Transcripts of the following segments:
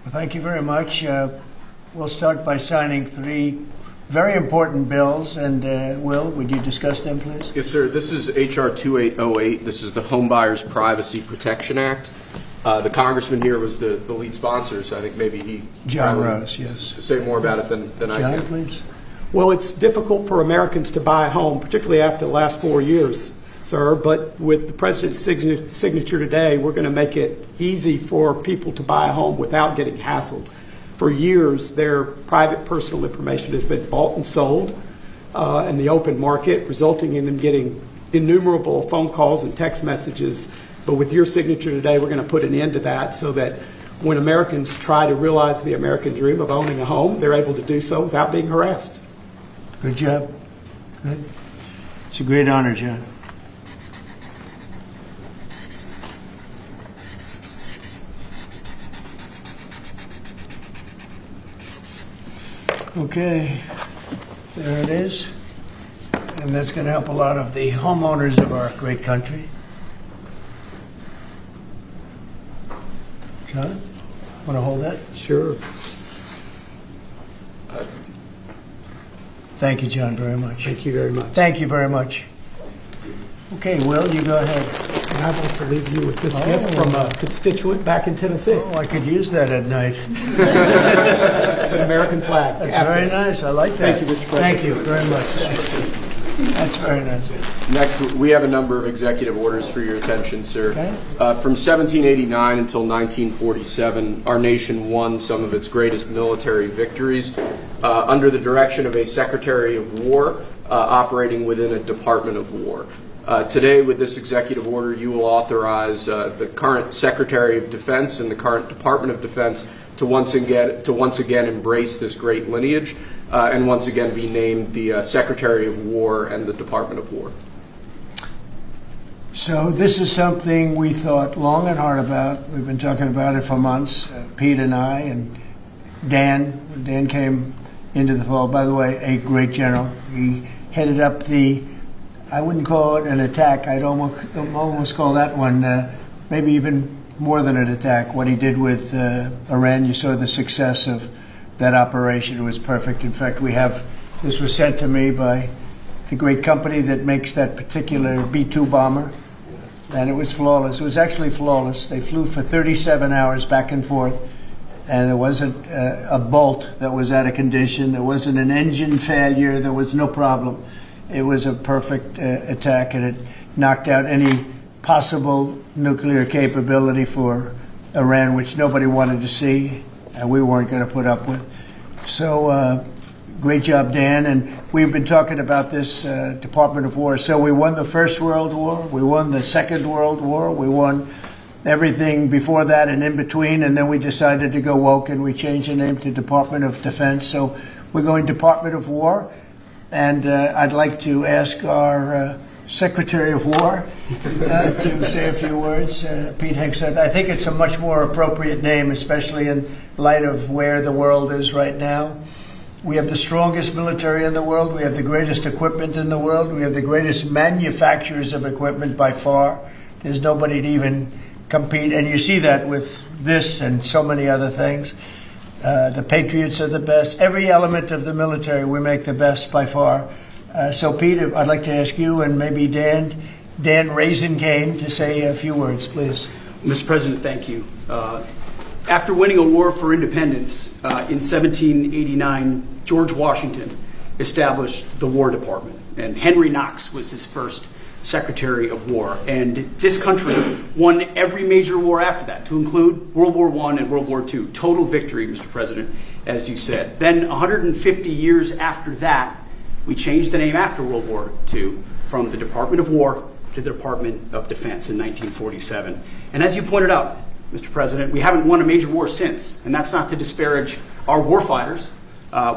Well, thank you very much. We'll start by signing three very important bills. And Will, would you discuss them, please? Yes, sir. This is H.R. 2808. This is the Homebuyers Privacy Protection Act. The congressman here was the lead sponsor, so I think maybe he John Rose, yes. Say more about it than I John, can. please. Well, it's difficult for Americans to buy a home, particularly after the last 4 years, sir. But with the president's signature today, we're going to make it easy for people to buy a home without getting hassled. For years, their private personal information has been bought and sold in the open market, resulting in them getting innumerable phone calls and text messages. But with your signature today, we're going to put an end to that so that when Americans try to realize the American dream of owning a home, they're able to do so without being harassed. Good job. Good. It's a great honor, John. Okay, there it is. And that's going to help a lot of the homeowners of our great country. John, want to hold that? Sure. Thank you, John, very much. Thank you very much. Thank you very much. Okay, Will, you go ahead. And I want to leave you with this gift from a constituent back in Tennessee. Oh, I could use that at night. It's an American flag. That's very nice. I like that. Thank you, Mr. President. Thank you very much. That's very nice. Next, we have a number of executive orders for your attention, sir. Okay. From 1789 until 1947, our nation won some of its greatest military victories under the direction of a Secretary of War operating within a Department of War. Today, with this executive order, you will authorize the current Secretary of Defense and the current Department of Defense to once again embrace this great lineage and once again be named the Secretary of War and the Department of War. So this is something we thought long and hard about. We've been talking about it for months, Pete and I, and Dan. Dan came into the fold. By the way, a great general. He headed up the, I wouldn't call it an attack. I'd almost call that one maybe even more than an attack. What he did with Iran, you saw the success of that operation. It was perfect. In fact, this was sent to me by the great company that makes that particular B-2 bomber, and it was flawless. It was actually flawless. They flew for 37 hours back and forth, and there wasn't a bolt that was out of condition. There wasn't an engine failure. There was no problem. It was a perfect attack, and it knocked out any possible nuclear capability for Iran, which nobody wanted to see, and we weren't going to put up with. So great job, Dan. And we've been talking about this Department of War. So we won the First World War. We won the Second World War. We won everything before that and in between. And then we decided to go woke, and we changed the name to Department of Defense. So we're going Department of War. And I'd like to ask our Secretary of War to say a few words. Pete Hegseth. I think it's a much more appropriate name, especially in light of where the world is right now. We have the strongest military in the world. We have the greatest equipment in the world. We have the greatest manufacturers of equipment by far. There's nobody to even compete. And you see that with this and so many other things. The Patriots are the best. Every element of the military, we make the best by far. So, Pete, I'd like to ask you and maybe Dan Raisin Kane to say a few words, please. Mr. President, thank you. After winning a war for independence in 1789, George Washington established the War Department, and Henry Knox was his first Secretary of War. And this country won every major war after that, to include World War I and World War II. Total victory, Mr. President, as you said. Then 150 years after that, we changed the name after World War II from the Department of War to the Department of Defense in 1947. And as you pointed out, Mr. President, we haven't won a major war since, and that's not to disparage our warfighters,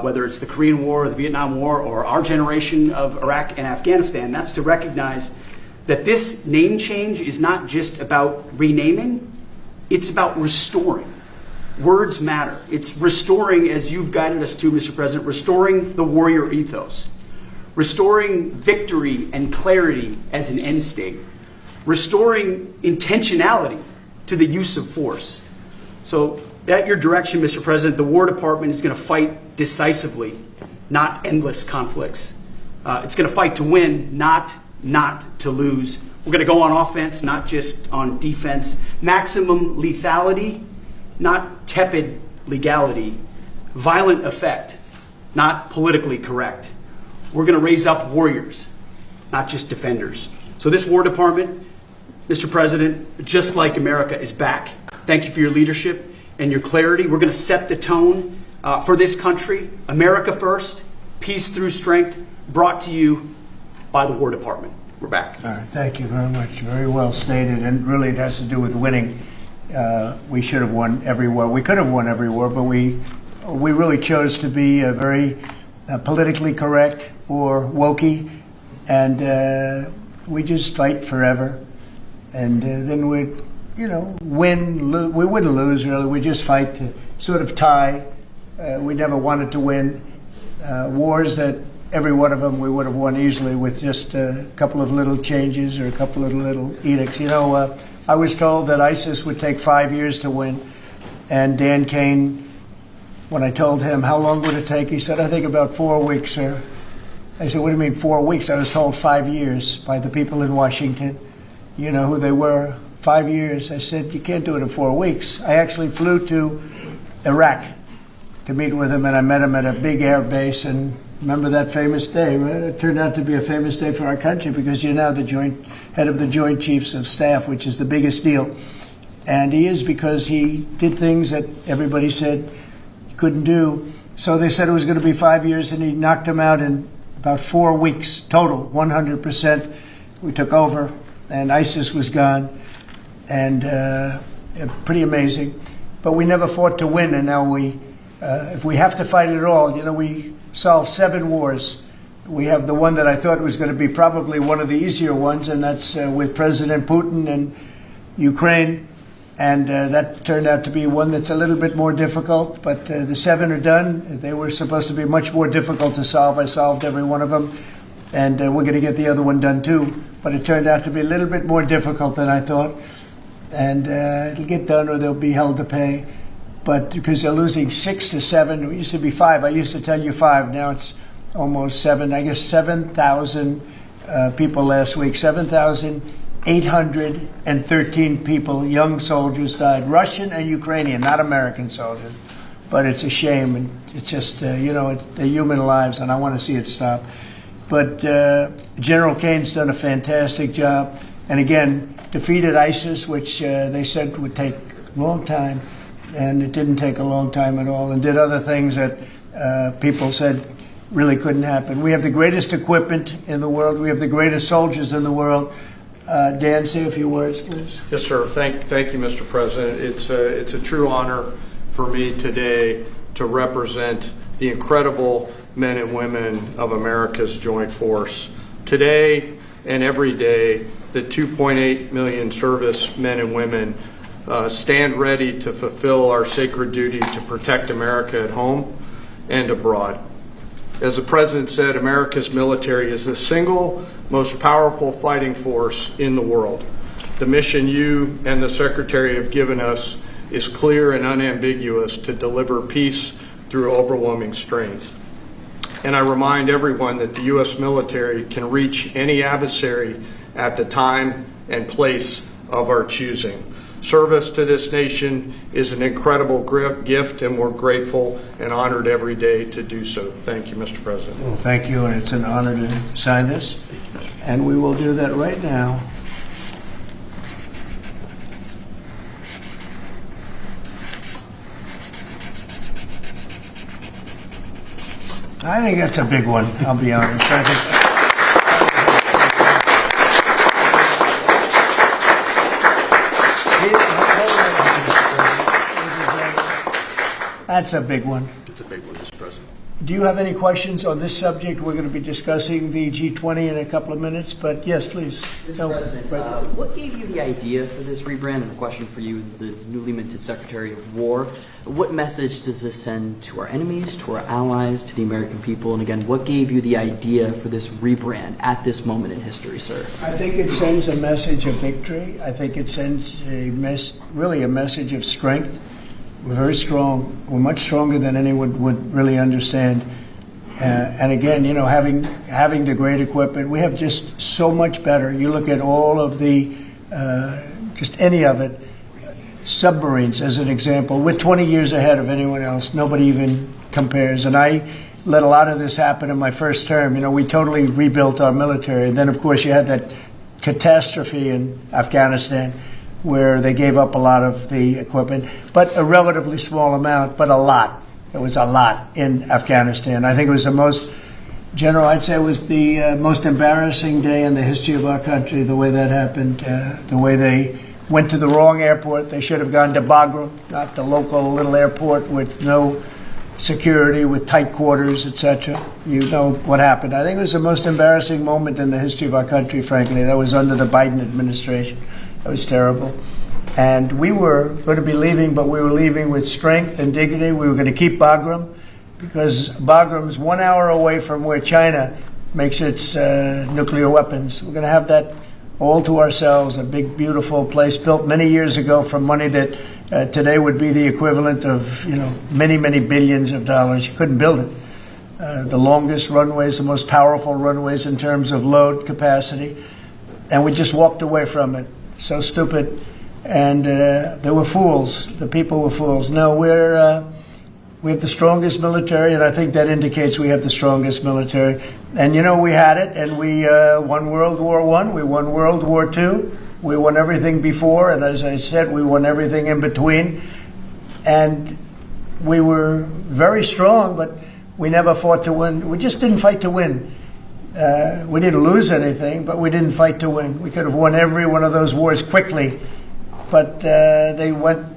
whether it's the Korean War or the Vietnam War or our generation of Iraq and Afghanistan. That's to recognize that this name change is not just about renaming, it's about restoring. Words matter. It's restoring, as you've guided us to, Mr. President, restoring the warrior ethos, restoring victory and clarity as an end state, restoring intentionality to the use of force. So, At your direction, Mr. President, the War Department is going to fight decisively, not endless conflicts. It's going to fight to win, not to lose. We're going to go on offense, not just on defense. Maximum lethality, not tepid legality. Violent effect, not politically correct. We're going to raise up warriors, not just defenders. So this War Department, Mr. President, just like America, is back. Thank you for your leadership and your clarity. We're going to set the tone for this country. America first, peace through strength, brought to you by the War Department. We're back. All right, thank you very much. Very well stated, and really it has to do with winning. We should have won every war. We could have won every war, but we really chose to be very politically correct or wokey, and we just fight forever. And then we'd, win. We wouldn't lose, really. We just fight to sort of tie. We never wanted to win wars that every one of them we would have won easily with just a couple of little changes or a couple of little edicts. I was told that ISIS would take 5 years to win, and Dan Kane, when I told him how long would it take, he said, I think about 4 weeks, sir. I said, what do you mean 4 weeks? I was told 5 years by the people in Washington. You know who they were? 5 years. I said, you can't do it in 4 weeks. I actually flew to Iraq to meet with him, and I met him at a big air base. And remember that famous day, right? It turned out to be a famous day for our country because you're now the head of the Joint Chiefs of Staff, which is the biggest deal. And he is, because he did things that everybody said he couldn't do. So they said it was going to be 5 years, and he knocked them out in about 4 weeks total, 100%. We took over, and ISIS was gone, and pretty amazing. But we never fought to win, and now if we have to fight it all, we solved 7 wars. We have the one that I thought was going to be probably one of the easier ones, and that's with President Putin and Ukraine. And that turned out to be one that's a little bit more difficult, but the 7 are done. They were supposed to be much more difficult to solve. I solved every one of them, and we're going to get the other one done too. But it turned out to be a little bit more difficult than I thought. And it'll get done, or they'll be held to pay. But because they're losing 6 to 7, it used to be 5. I used to tell you 5. Now it's almost 7. I guess 7,000 people last week. 7,813 people, young soldiers, died. Russian and Ukrainian, not American soldiers. But it's a shame, and it's just they're human lives, and I want to see it stop. But General Kane's done a fantastic job, and again defeated ISIS, which they said would take a long time. And it didn't take a long time at all, and did other things that people said really couldn't happen. We have the greatest equipment in the world. We have the greatest soldiers in the world. Dan, say a few words, please. Yes, sir. Thank you, Mr. President. It's a true honor for me today to represent the incredible men and women of America's joint force. Today and every day, the 2.8 million service men and women stand ready to fulfill our sacred duty to protect America at home and abroad. As the President said, America's military is the single most powerful fighting force in the world. The mission you and the Secretary have given us is clear and unambiguous to deliver peace through overwhelming strength. And I remind everyone that the U.S. military can reach any adversary at the time and place of our choosing. Service to this nation is an incredible gift, and we're grateful and honored every day to do so. Thank you, Mr. President. Well, thank you, and it's an honor to sign this. And we will do that right now. I think that's a big one, I'll be honest. That's a big one. It's a big one, Mr. President. Do you have any questions on this subject? We're going to be discussing the G20 in a couple of minutes, but yes, please. Mr. President, what gave you the idea for this rebrand? And a question for you, the newly minted Secretary of War. What message does this send to our enemies, to our allies, to the American people? And again, what gave you the idea for this rebrand at this moment in history, sir? I think it sends a message of victory. I think it sends really a message of strength. We're very strong. We're much stronger than anyone would really understand. And again, having the great equipment, we have just so much better. You look at all of the, just any of it, submarines as an example. We're 20 years ahead of anyone else. Nobody even compares. And I let a lot of this happen in my first term. We totally rebuilt our military. And then, of course, you had that catastrophe in Afghanistan where they gave up a lot of the equipment, but a relatively small amount, but a lot. It was a lot in Afghanistan. I think it was the most, General, I'd say it was the most embarrassing day in the history of our country, the way that happened, the way they went to the wrong airport. They should have gone to Bagram, not the local little airport with no security, with tight quarters, etc. You know what happened. I think it was the most embarrassing moment in the history of our country, frankly. That was under the Biden administration. That was terrible. And we were going to be leaving, but we were leaving with strength and dignity. We were going to keep Bagram because Bagram's 1 hour away from where China makes its nuclear weapons. We're going to have that all to ourselves, a big, beautiful place built many years ago from money that today would be the equivalent of, many, many billions of dollars. You couldn't build it. The longest runways, the most powerful runways in terms of load capacity. And we just walked away from it. So stupid. And they were fools. The people were fools. No, we have the strongest military, and I think that indicates we have the strongest military. And we had it, and we won World War I, we won World War II, we won everything before, and as I said, we won everything in between. And we were very strong, but we never fought to win. We just didn't fight to win. We didn't lose anything, but we didn't fight to win. We could have won every one of those wars quickly, but they went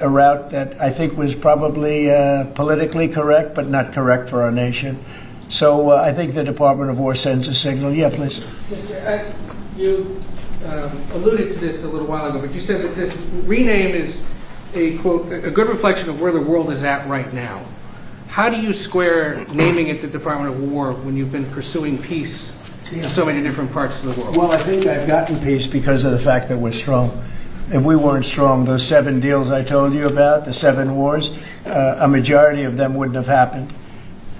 a route that I think was probably politically correct, but not correct for our nation. So I think the Department of War sends a signal. Yeah, please. Mr. You alluded to this a little while ago, but you said that this rename is a, quote, a good reflection of where the world is at right now. How do you square naming it the Department of War when you've been pursuing peace in so many different parts of the world? Well, I think I've gotten peace because of the fact that we're strong. If we weren't strong, those 7 deals I told you about, the 7 wars, a majority of them wouldn't have happened.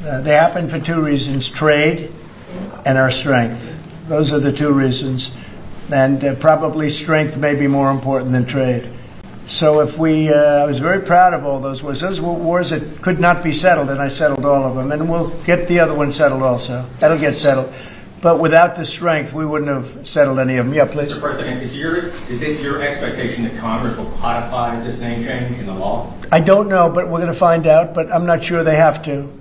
They happened for 2 reasons, trade and our strength. Those are the 2 reasons. And probably strength may be more important than trade. So if I was very proud of all those wars. Those were wars that could not be settled, and I settled all of them. And we'll get the other one settled also. That'll get settled. But without the strength, we wouldn't have settled any of them. Yeah, please. Mr. President, is it your expectation that Congress will codify this name change in the law? I don't know, but we're going to find out. But I'm not sure they have to.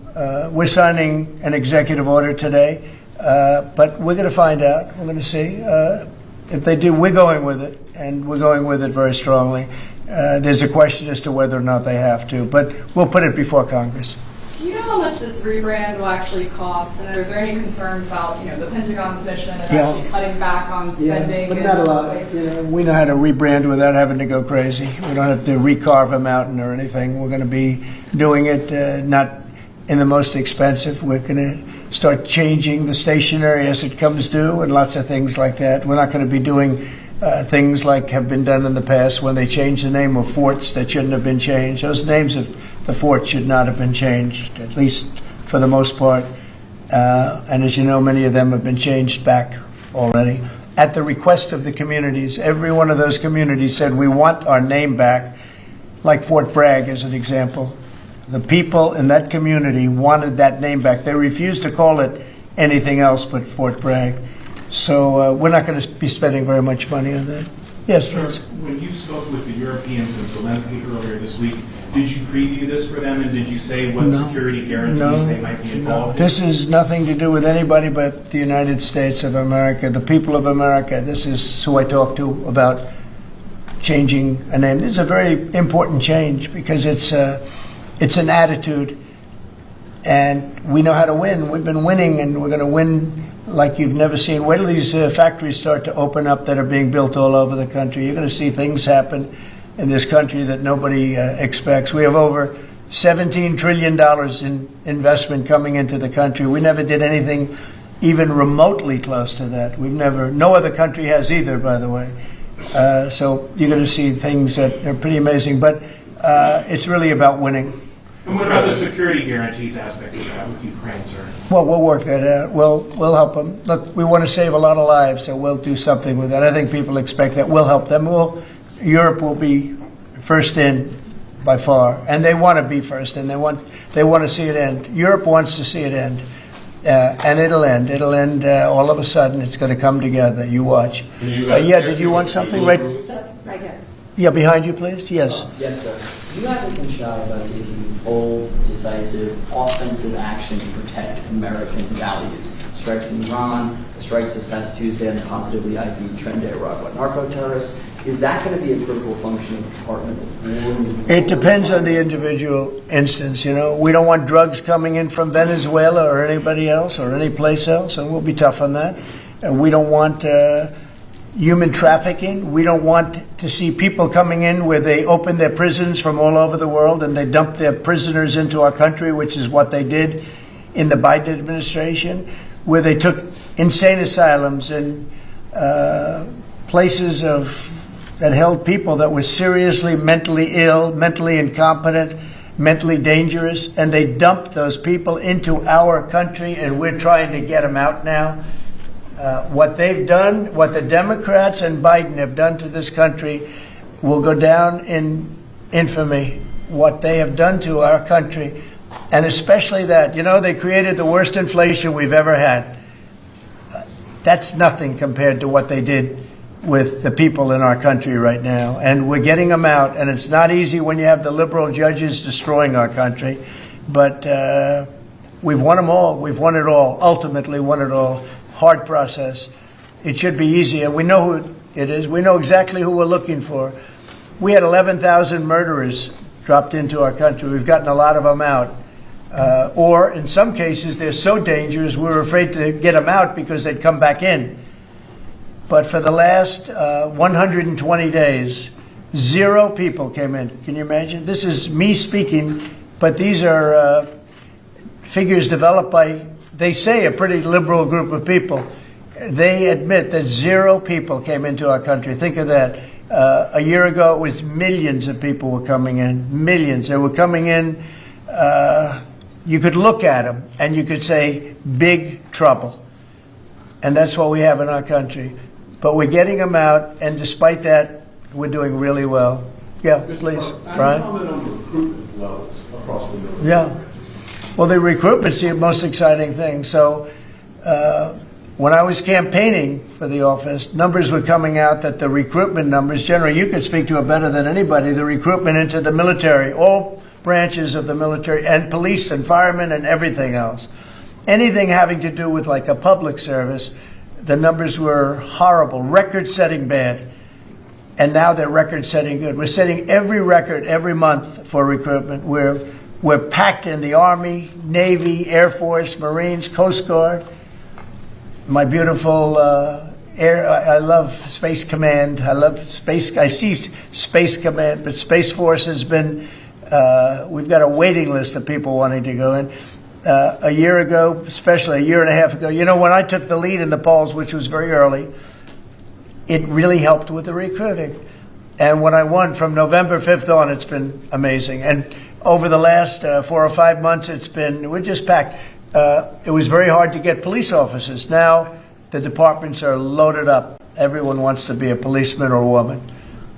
We're signing an executive order today, but we're going to find out. We're going to see. If they do, we're going with it, and we're going with it very strongly. There's a question as to whether or not they have to, but we'll put it before Congress. Do you know how much this rebrand will actually cost? And are there any concerns about, the Pentagon's mission of actually cutting back on spending? But not a lot. We know how to rebrand without having to go crazy. We don't have to recarve a mountain or anything. We're going to be doing it not in the most expensive. We're going to start changing the stationery as it comes due and lots of things like that. We're not going to be doing things like have been done in the past when they changed the name of forts that shouldn't have been changed. Those names of the forts should not have been changed, at least for the most part. And as you know, many of them have been changed back already. At the request of the communities, every one of those communities said, we want our name back, like Fort Bragg as an example. The people in that community wanted that name back. They refused to call it anything else but Fort Bragg. So we're not going to be spending very much money on that. Yes, please. When you spoke with the Europeans and Zelensky earlier this week, did you preview this for them, and did you say what security guarantees they might be involved in? This has nothing to do with anybody but the United States of America, the people of America. This is who I talk to about changing a name. This is a very important change because it's an attitude, and we know how to win. We've been winning, and we're going to win like you've never seen. Wait till these factories start to open up that are being built all over the country. You're going to see things happen in this country that nobody expects. We have over $17 trillion in investment coming into the country. We never did anything even remotely close to that. No other country has either, by the way. So you're going to see things that are pretty amazing. But It's really about winning. And what about the security guarantees aspect of that with Ukraine, sir? Well, we'll work that out. We'll help them. Look, we want to save a lot of lives, so we'll do something with that. I think people expect that. We'll help them. Europe will be first in by far, and they want to be first, and they want to see it end. Europe wants to see it end, and it'll end. It'll end all of a sudden. It's going to come together. You watch. Did you want something? Right here. Yeah, behind you, please. Yes. Yes, sir. You haven't been shy about taking bold, decisive, offensive action to protect American values. Strikes in Iran, strikes this past Tuesday on the positively ID'd Trinidad Uruguay narco-terrorists. Is that going to be a critical function of the Department of War? It depends on the individual instance. You know, we don't want drugs coming in from Venezuela or anybody else or any place else, and we'll be tough on that. And we don't want human trafficking. We don't want to see people coming in where they open their prisons from all over the world and they dump their prisoners into our country, which is what they did in the Biden administration, where they took insane asylums and places that held people that were seriously mentally ill, mentally incompetent, mentally dangerous, and they dumped those people into our country, and we're trying to get them out now. What they've done, what the Democrats and Biden have done to this country will go down in infamy. What they have done to our country, and especially that, you know, they created the worst inflation we've ever had. That's nothing compared to what they did with the people in our country right now. And we're getting them out, and it's not easy when you have the liberal judges destroying our country. But we've won them all. We've won it all, ultimately won it all. Hard process. It should be easier. We know who it is. We know exactly who we're looking for. We had 11,000 murderers dropped into our country. We've gotten a lot of them out. Or in some cases, they're so dangerous, we were afraid to get them out because they'd come back in. But for the last 120 days, 0 people came in. Can you imagine? This is me speaking, but these are figures developed by, they say, a pretty liberal group of people. They admit that 0 people came into our country. Think of that. A year ago, it was millions of people were coming in. Millions. They were coming in. You could look at them and you could say, big trouble. And that's what we have in our country. But we're getting them out, and despite that, we're doing really well. Yeah, please, Brian. Comment on recruitment levels across the military. Yeah. Well, the recruitment's the most exciting thing. So when I was campaigning for the office, numbers were coming out that the recruitment numbers, generally, you could speak to it better than anybody, the recruitment into the military, all branches of the military, and police and firemen and everything else. Anything having to do with like a public service, the numbers were horrible, record-setting bad. And now they're record-setting good. We're setting every record every month for recruitment. We're packed in the Army, Navy, Air Force, Marines, Coast Guard. My beautiful I love Space Command. I love Space. I see Space Command, but Space Force has been. We've got a waiting list of people wanting to go in. A year ago, especially a year and a half ago, you know, when I took the lead in the polls, which was very early, it really helped with the recruiting. And when I won from November 5th on, it's been amazing. And over the last 4 or 5 months, we're just packed. It was very hard to get police officers. Now the departments are loaded up. Everyone wants to be a policeman or woman.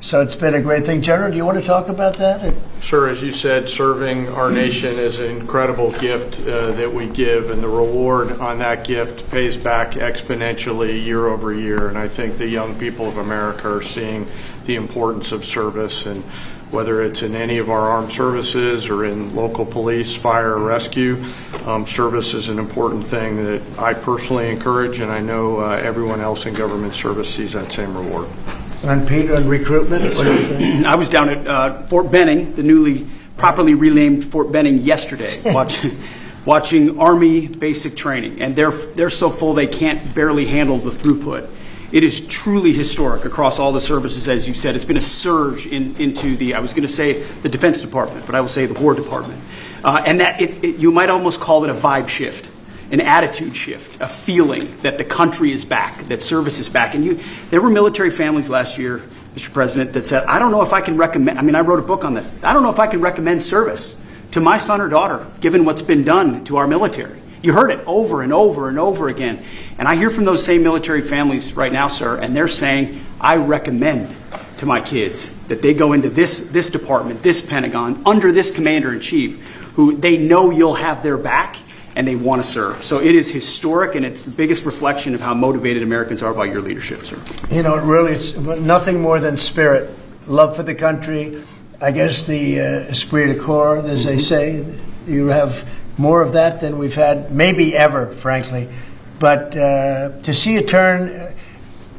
So it's been a great thing. General, do you want to talk about that? Sure. As you said, serving our nation is an incredible gift that we give, and the reward on that gift pays back exponentially year over year. And I think the young people of America are seeing the importance of service, and whether it's in any of our armed services or in local police, fire, or rescue, service is an important thing that I personally encourage, and I know everyone else in government service sees that same reward. And Pete, on recruitment, what do you think? I was down at Fort Benning, the newly properly renamed Fort Benning, yesterday, watching Army basic training, and they're so full they can't barely handle the throughput. It is truly historic across all the services, as you said. It's been a surge into the, I was going to say the Defense Department, but I will say the War Department, and that you might almost call it a vibe shift. An attitude shift, a feeling that the country is back, that service is back. And there were military families last year, Mr. President, that said, I don't know if I can recommend, I wrote a book on this. I don't know if I can recommend service to my son or daughter, given what's been done to our military. You heard it over and over and over again. And I hear from those same military families right now, sir, and they're saying, I recommend to my kids that they go into this department, this Pentagon, under this commander-in-chief, who they know you'll have their back and they want to serve. So it is historic, and it's the biggest reflection of how motivated Americans are by your leadership, sir. You know, really, it's nothing more than spirit, love for the country. I guess the esprit de corps, as they say, you have more of that than we've had maybe ever, frankly. But to see a turn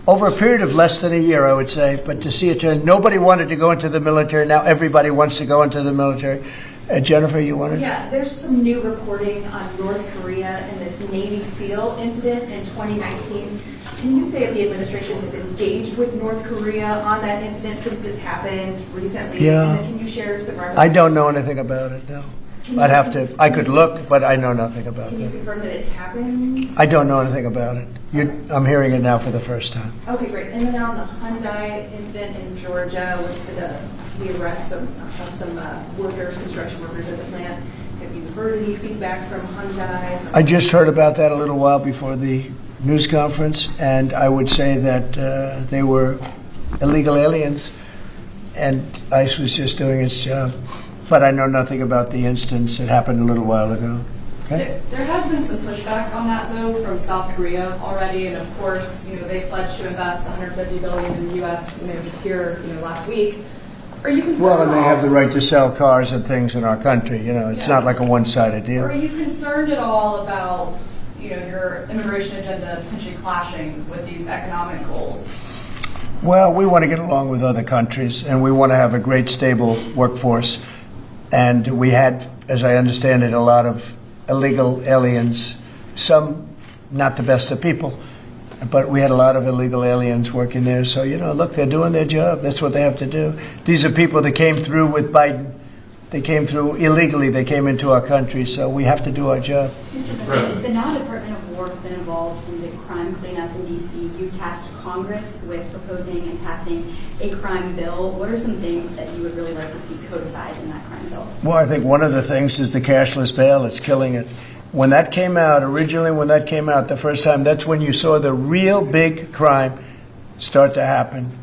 over a period of less than a year, I would say, but to see a turn, nobody wanted to go into the military. Now everybody wants to go into the military. Jennifer, you wanted? Yeah, there's some new reporting on North Korea and this Navy SEAL incident in 2019. Can you say if the administration has engaged with North Korea on that incident since it happened recently? Yeah. And then can you share some records? I don't know anything about it, no. I'd have to, I could look, but I know nothing about Can you it. confirm that it happened? I don't know anything about it. I'm hearing it now for the first time. Okay, great. And then on the Hyundai incident in Georgia with the arrest of some workers, construction workers at the plant, have you heard any feedback from Hyundai? I just heard about that a little while before the news conference, and I would say that they were illegal aliens, and ICE was just doing its job. But I know nothing about the instance. It happened a little while ago. Okay. There has been some pushback on that, though, from South Korea already, and of course, they pledged to invest $150 billion in the U.S. Just here, last week. Are you concerned? Well, and they have the right to sell cars and things in our country. It's not like a one-sided deal. Are you concerned at all about your immigration agenda potentially clashing with these economic goals? Well, we want to get along with other countries, and we want to have a great, stable workforce. And we had, as I understand it, a lot of illegal aliens, some not the best of people, but we had a lot of illegal aliens working there. So, look, they're doing their job. That's what they have to do. These are people that came through with Biden. They came through illegally. They came into our country. So we have to do our job. Mr. President, the now Department of War has been involved in the crime cleanup in D.C. You tasked Congress with proposing and passing a crime bill. What are some things that you would really like to see codified in that crime bill? Well, I think one of the things is the cashless bail. It's killing it. When that came out, the first time, that's when you saw the real big crime start to happen.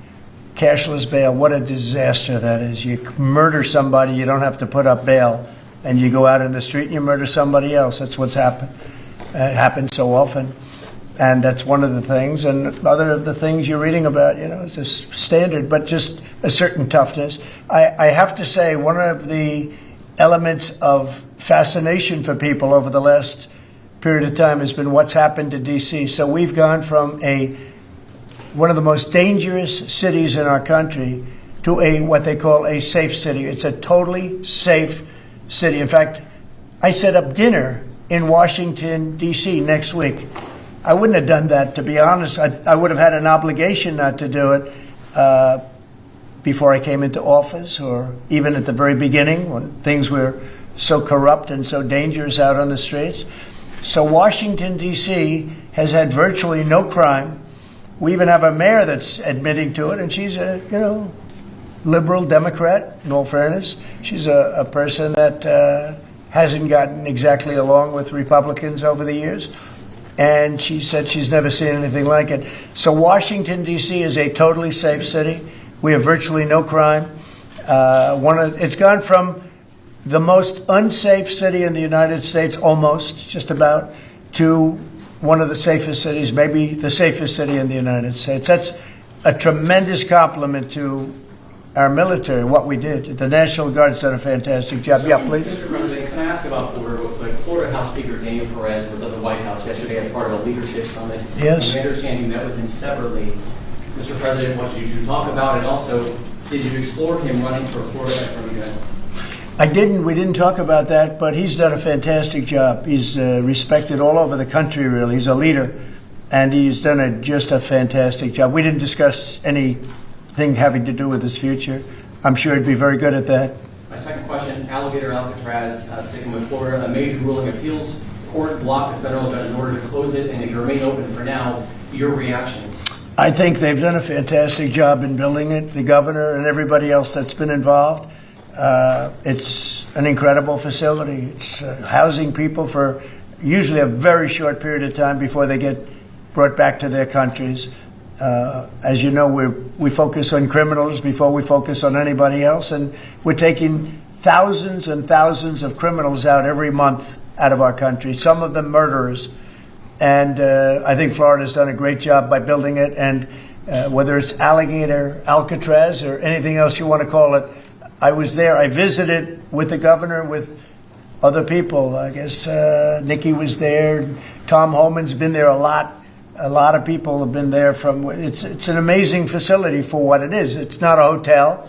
Cashless bail, what a disaster that is. You murder somebody, you don't have to put up bail, and you go out in the street and you murder somebody else. That's what's happened. It happens so often. And that's one of the things. And other of the things you're reading about, is a standard, but just a certain toughness. I have to say, one of the elements of fascination for people over the last period of time has been what's happened to D.C. So we've gone from one of the most dangerous cities in our country to what they call a safe city. It's a totally safe city. In fact, I set up dinner in Washington, D.C. next week. I wouldn't have done that, to be honest. I would have had an obligation not to do it before I came into office, or even at the very beginning when things were so corrupt and so dangerous out on the streets. So Washington, D.C. has had virtually no crime. We even have a mayor that's admitting to it, and she's a, liberal Democrat, in all fairness. She's a person that hasn't gotten exactly along with Republicans over the years. And she said she's never seen anything like it. So Washington, D.C. is a totally safe city. We have virtually no crime. It's gone from the most unsafe city in the United States, almost, just about, to one of the safest cities, maybe the safest city in the United States. That's a tremendous compliment to our military, what we did. The National Guard's done a fantastic job. Yeah, please. Mr. President, can I ask about Florida real quick? Florida House Speaker Daniel Perez was at the White House yesterday as part of a leadership summit. Yes. And I understand you met with him separately. Mr. President, what did you talk about? And also, did you explore him running for Florida Attorney General? I didn't. We didn't talk about that, but he's done a fantastic job. He's respected all over the country, really. He's a leader, and he's done just a fantastic job. We didn't discuss anything having to do with his future. I'm sure he'd be very good at that. My second question, Alligator Alcatraz, sticking with Florida, a major ruling appeals court blocked a federal judge in order to close it, and it can remain open for now. Your reaction? I think they've done a fantastic job in building it, the governor and everybody else that's been involved. It's an incredible facility. It's housing people for usually a very short period of time before they get brought back to their countries. As you know, we focus on criminals before we focus on anybody else, and we're taking thousands and thousands of criminals out every month out of our country, some of them murderers. And I think Florida's done a great job by building it, and whether it's Alligator, Alcatraz, or anything else you want to call it, I was there. I visited with the governor, with other people. I guess Nikki was there. Tom Homan's been there a lot. A lot of people have been there from. It's an amazing facility for what it is. It's not a hotel.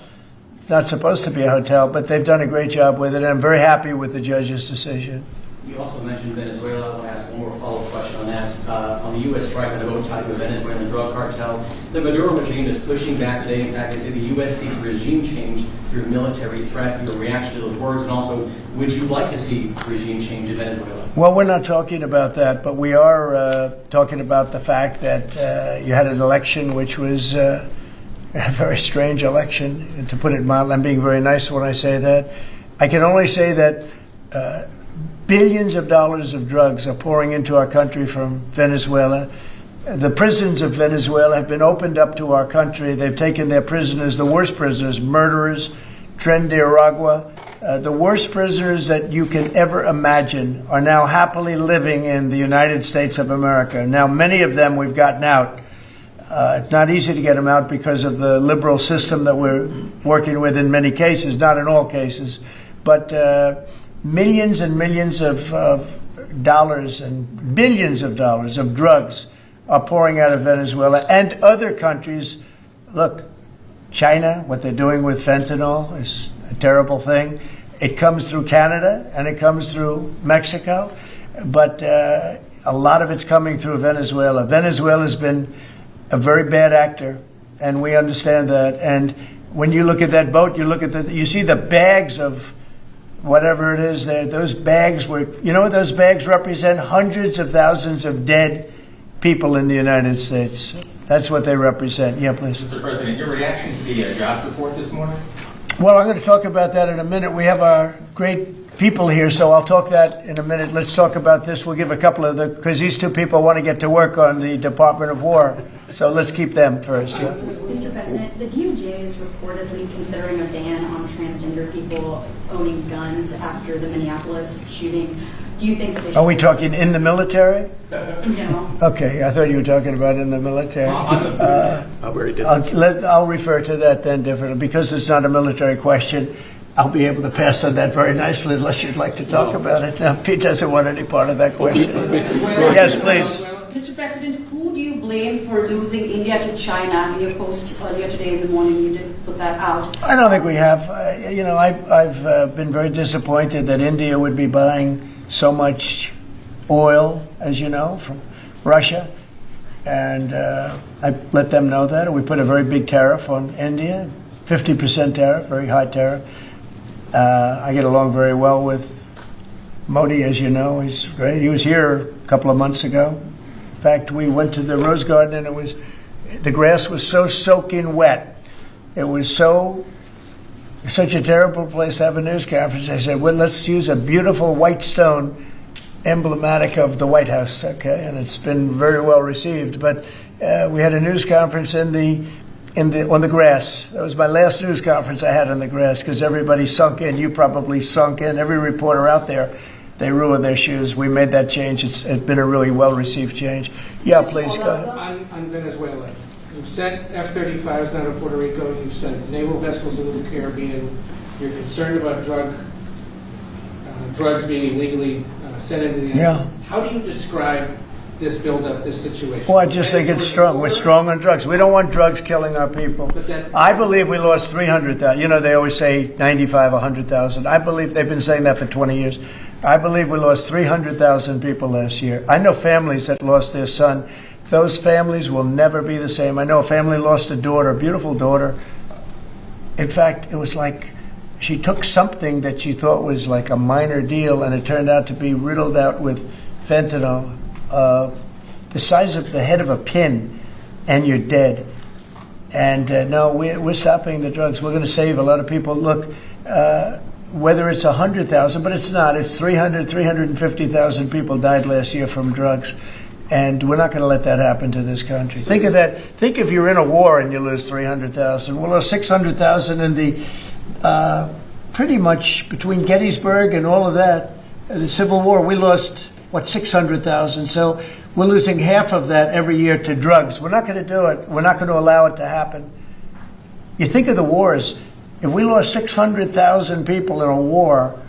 It's not supposed to be a hotel, but they've done a great job with it. And I'm very happy with the judge's decision. You also mentioned Venezuela. I want to ask one more follow-up question on that. On the U.S. strike on the boat tied to a Venezuelan drug cartel, the Maduro regime is pushing back today. In fact, they say the U.S. seeks regime change through military threat. Your reaction to those words, and also, would you like to see regime change in Venezuela? Well, we're not talking about that, but we are talking about the fact that you had an election which was a very strange election, and to put it mildly. I'm being very nice when I say that. I can only say that billions of dollars of drugs are pouring into our country from Venezuela. The prisons of Venezuela have been opened up to our country. They've taken their prisoners, the worst prisoners, murderers, Tren de Aragua. The worst prisoners that you can ever imagine are now happily living in the United States of America. Now, many of them we've gotten out. It's not easy to get them out because of the liberal system that we're working with in many cases, not in all cases. But millions and millions of dollars and billions of dollars of drugs are pouring out of Venezuela and other countries. Look, China, what they're doing with fentanyl is a terrible thing. It comes through Canada and it comes through Mexico, but a lot of it's coming through Venezuela. Venezuela's been a very bad actor, and we understand that. And when you look at that boat, you see the bags of whatever it is there. Those bags what those bags represent? Hundreds of thousands of dead people in the United States. That's what they represent. Yeah, please. Mr. President, your reaction to the jobs report this morning? Well, I'm going to talk about that in a minute. We have our great people here, so I'll talk that in a minute. Let's talk about this. We'll give a couple of because these two people want to get to work on the Department of War. So let's keep them first. Yeah. Mr. President, the DOJ is reportedly considering a ban on transgender people owning guns after the Minneapolis shooting. Do you think that they should... Are we talking in the military? In general. Okay, I thought you were talking about in the military. I'll refer to that then differently. Because it's not a military question, I'll be able to pass on that very nicely unless you'd like to talk about it. Pete doesn't want any part of that question. Yes, please. Mr. President, who do you blame for losing India to China? In your post earlier today in the morning, you did put that out. I don't think we have. I've been very disappointed that India would be buying so much oil, as you know, from Russia. And I let them know that. We put a very big tariff on India, 50% tariff, very high tariff. I get along very well with Modi, as you know. He's great. He was here a couple of months ago. In fact, we went to the Rose Garden, and the grass was so soaking wet. It was such a terrible place to have a news conference. I said, well, let's use a beautiful white stone emblematic of the White House, okay? And it's been very well received. But we had a news conference on the grass. That was my last news conference I had on the grass because everybody sunk in. You probably sunk in. Every reporter out there, they ruined their shoes. We made that change. It's been a really well-received change. Yeah, please, go ahead. On Venezuela. You've sent F-35s down to Puerto Rico. You've sent naval vessels into the Caribbean. You're concerned about drugs being illegally sent into the United States. How do you describe this buildup, this situation? Well, I just think it's strong. We're strong on drugs. We don't want drugs killing our people. I believe we lost 300,000. You know, they always say 95, 100,000. I believe they've been saying that for 20 years. I believe we lost 300,000 people last year. I know families that lost their son. Those families will never be the same. I know a family lost a daughter, a beautiful daughter. In fact, it was like she took something that she thought was like a minor deal, and it turned out to be riddled out with fentanyl, the size of the head of a pin, and you're dead. And no, we're stopping the drugs. We're going to save a lot of people. Look, whether it's 100,000, but it's not. It's 350,000 people died last year from drugs. And we're not going to let that happen to this country. Think of that. Think if you're in a war and you lose 300,000. We'll lose 600,000 in the, pretty much between Gettysburg and all of that, the Civil War, we lost, 600,000. So we're losing half of that every year to drugs. We're not going to do it. We're not going to allow it to happen. You think of the wars. If we lost 600,000 people in a war,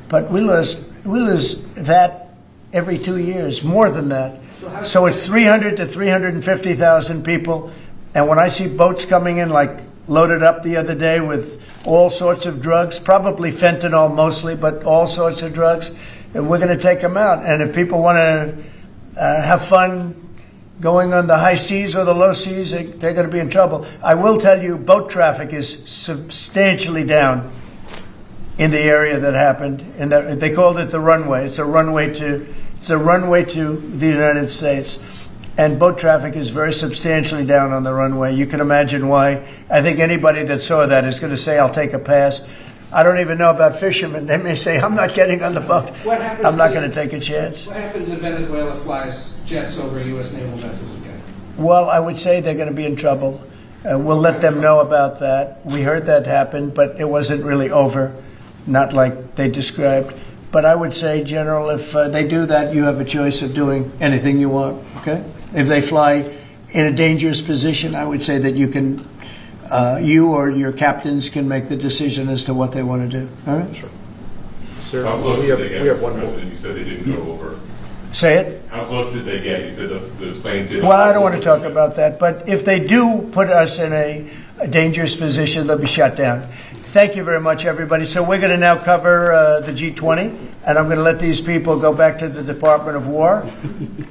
but we lose that every 2 years, more than that. So it's 300 to 350,000 people. And when I see boats coming in, like loaded up the other day with all sorts of drugs, probably fentanyl mostly, but all sorts of drugs, and we're going to take them out. And if people want to have fun going on the high seas or the low seas, they're going to be in trouble. I will tell you, boat traffic is substantially down in the area that happened. And they called it the runway. It's a runway to the United States. And boat traffic is very substantially down on the runway. You can imagine why. I think anybody that saw that is going to say, I'll take a pass. I don't even know about fishermen. They may say, I'm not getting on the boat. I'm not going to take a chance. What happens if Venezuela flies jets over U.S. naval vessels again? Well, I would say they're going to be in trouble. We'll let them know about that. We heard that happen, but it wasn't really over, not like they described. But I would say, General, if they do that, you have a choice of doing anything you want, okay? If they fly in a dangerous position, I would say that you can, you or your captains can make the decision as to what they want to do. All right? Sure. Sir, how close we did they get, have one more. You said they didn't go over. Say it? How close did they get? You said the planes didn't. Well, I don't want to talk about that. But if they do put us in a dangerous position, they'll be shut down. Thank you very much, everybody. So we're going to now cover the G20, and I'm going to let these people go back to the Department of War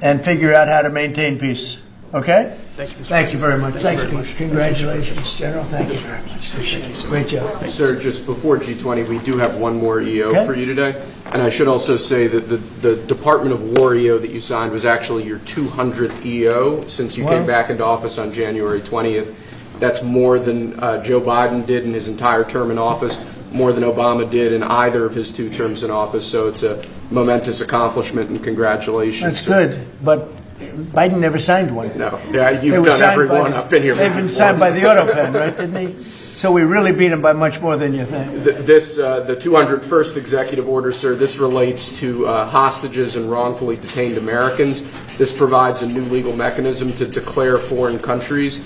and figure out how to maintain peace. Okay? Thank you very much. Thank you. Congratulations, General. Thank you very much. Appreciate it. Great job. Sir, just before G20, we do have one more EO for you today. And I should also say that the Department of War EO that you signed was actually your 200th EO since you came back into office on January 20th. That's more than Joe Biden did in his entire term in office, more than Obama did in either of his 2 terms in office. So it's a momentous accomplishment, and congratulations. That's good, but Biden never signed one. No, yeah, you've done every one up in here. They've been signed by the auto pen, right, didn't he? So we really beat him by much more than you think. The 201st executive order, sir, this relates to hostages and wrongfully detained Americans. This provides a new legal mechanism to declare foreign countries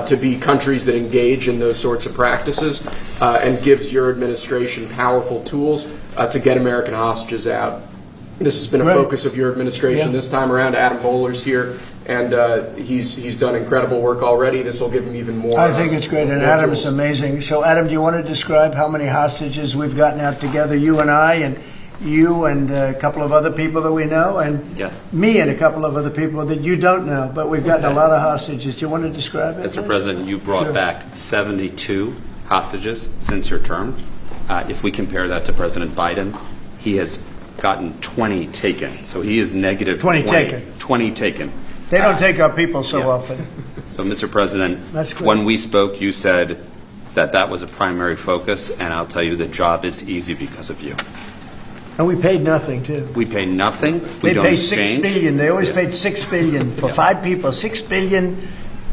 to be countries that engage in those sorts of practices, and gives your administration powerful tools to get American hostages out. This has been a focus of your administration this time around. Adam Bowler's here, and he's done incredible work already. This will give him even more. I think it's great, and Adam's amazing. So, Adam, do you want to describe how many hostages we've gotten out together, you and I, and you and a couple of other people that we know, and me and a couple of other people that you don't know, but we've gotten a lot of hostages. Do you want to describe it? Mr. President, you brought back 72 hostages since your term. If we compare that to President Biden, he has gotten 20 taken. So he is negative 20 taken. 20 taken. They don't take our people so often. So, Mr. President, when we spoke, you said that was a primary focus, and I'll tell you the job is easy because of you. And we paid nothing, too. We pay nothing. They pay $6 billion. They always paid $6 billion for 5 people. $6 billion.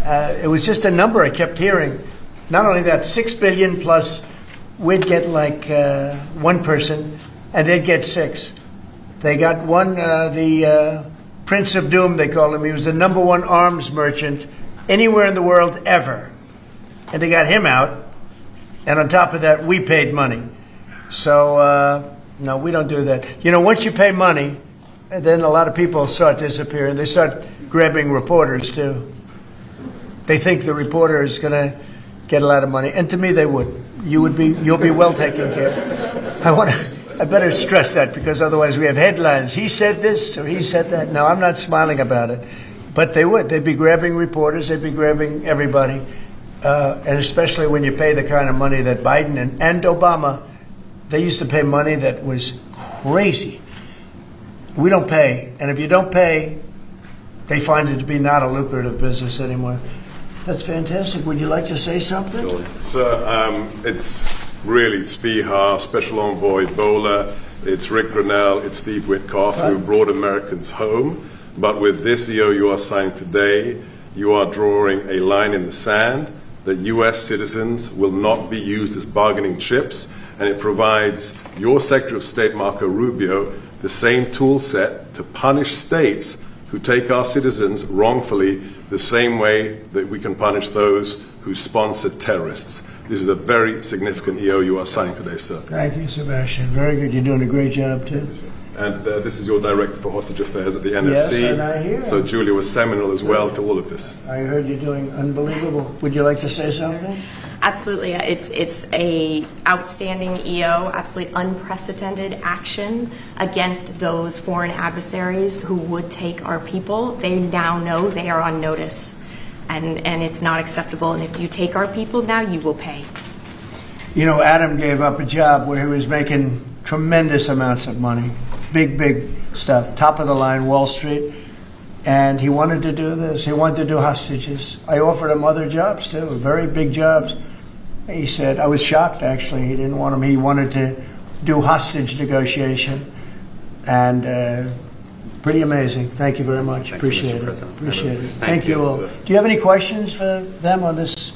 It was just a number I kept hearing. Not only that, $6 billion plus we'd get like one person, and they'd get 6. They got one, the Prince of Doom, they called him. He was the #1 arms merchant anywhere in the world ever. And they got him out. And on top of that, we paid money. So, no, we don't do that. You know, once you pay money, then a lot of people start disappearing. They start grabbing reporters, too. They think the reporter is going to get a lot of money. And to me, they would. You'll be well taken care of. I better stress that, because otherwise we have headlines. He said this or he said that. No, I'm not smiling about it. But they would. They'd be grabbing reporters. They'd be grabbing everybody. And especially when you pay the kind of money that Biden and Obama, they used to pay money that was crazy. We don't pay. And if you don't pay, they find it to be not a lucrative business anymore. That's fantastic. Would you like to say something? So it's really Spihar, Special Envoy Bola, it's Rick Grinnell, it's Steve Witkoff who brought Americans home. But with this EO you are signing today, you are drawing a line in the sand that U.S. citizens will not be used as bargaining chips, and it provides your Secretary of State, Marco Rubio, the same tool set to punish states who take our citizens wrongfully the same way that we can punish those who sponsor terrorists. This is a very significant EO you are signing today, sir. Thank you, Sebastian. Very good. You're doing a great job, too. And this is your Director for Hostage Affairs at the NSC. Yes, and I hear. So Julia was seminal as well to all of this. I heard you're doing unbelievable. Would you like to say something? Absolutely. It's a outstanding EO, absolutely unprecedented action against those foreign adversaries who would take our people. They now know they are on notice, and it's not acceptable. And if you take our people now, you will pay. You know, Adam gave up a job where he was making tremendous amounts of money, big stuff, top of the line, Wall Street. And he wanted to do this. He wanted to do hostages. I offered him other jobs, too, very big jobs. He said, I was shocked, actually. He didn't want them. He wanted to do hostage negotiation. And pretty amazing. Thank you very much. Appreciate it. Appreciate it. Thank you all. Do you have any questions for them on this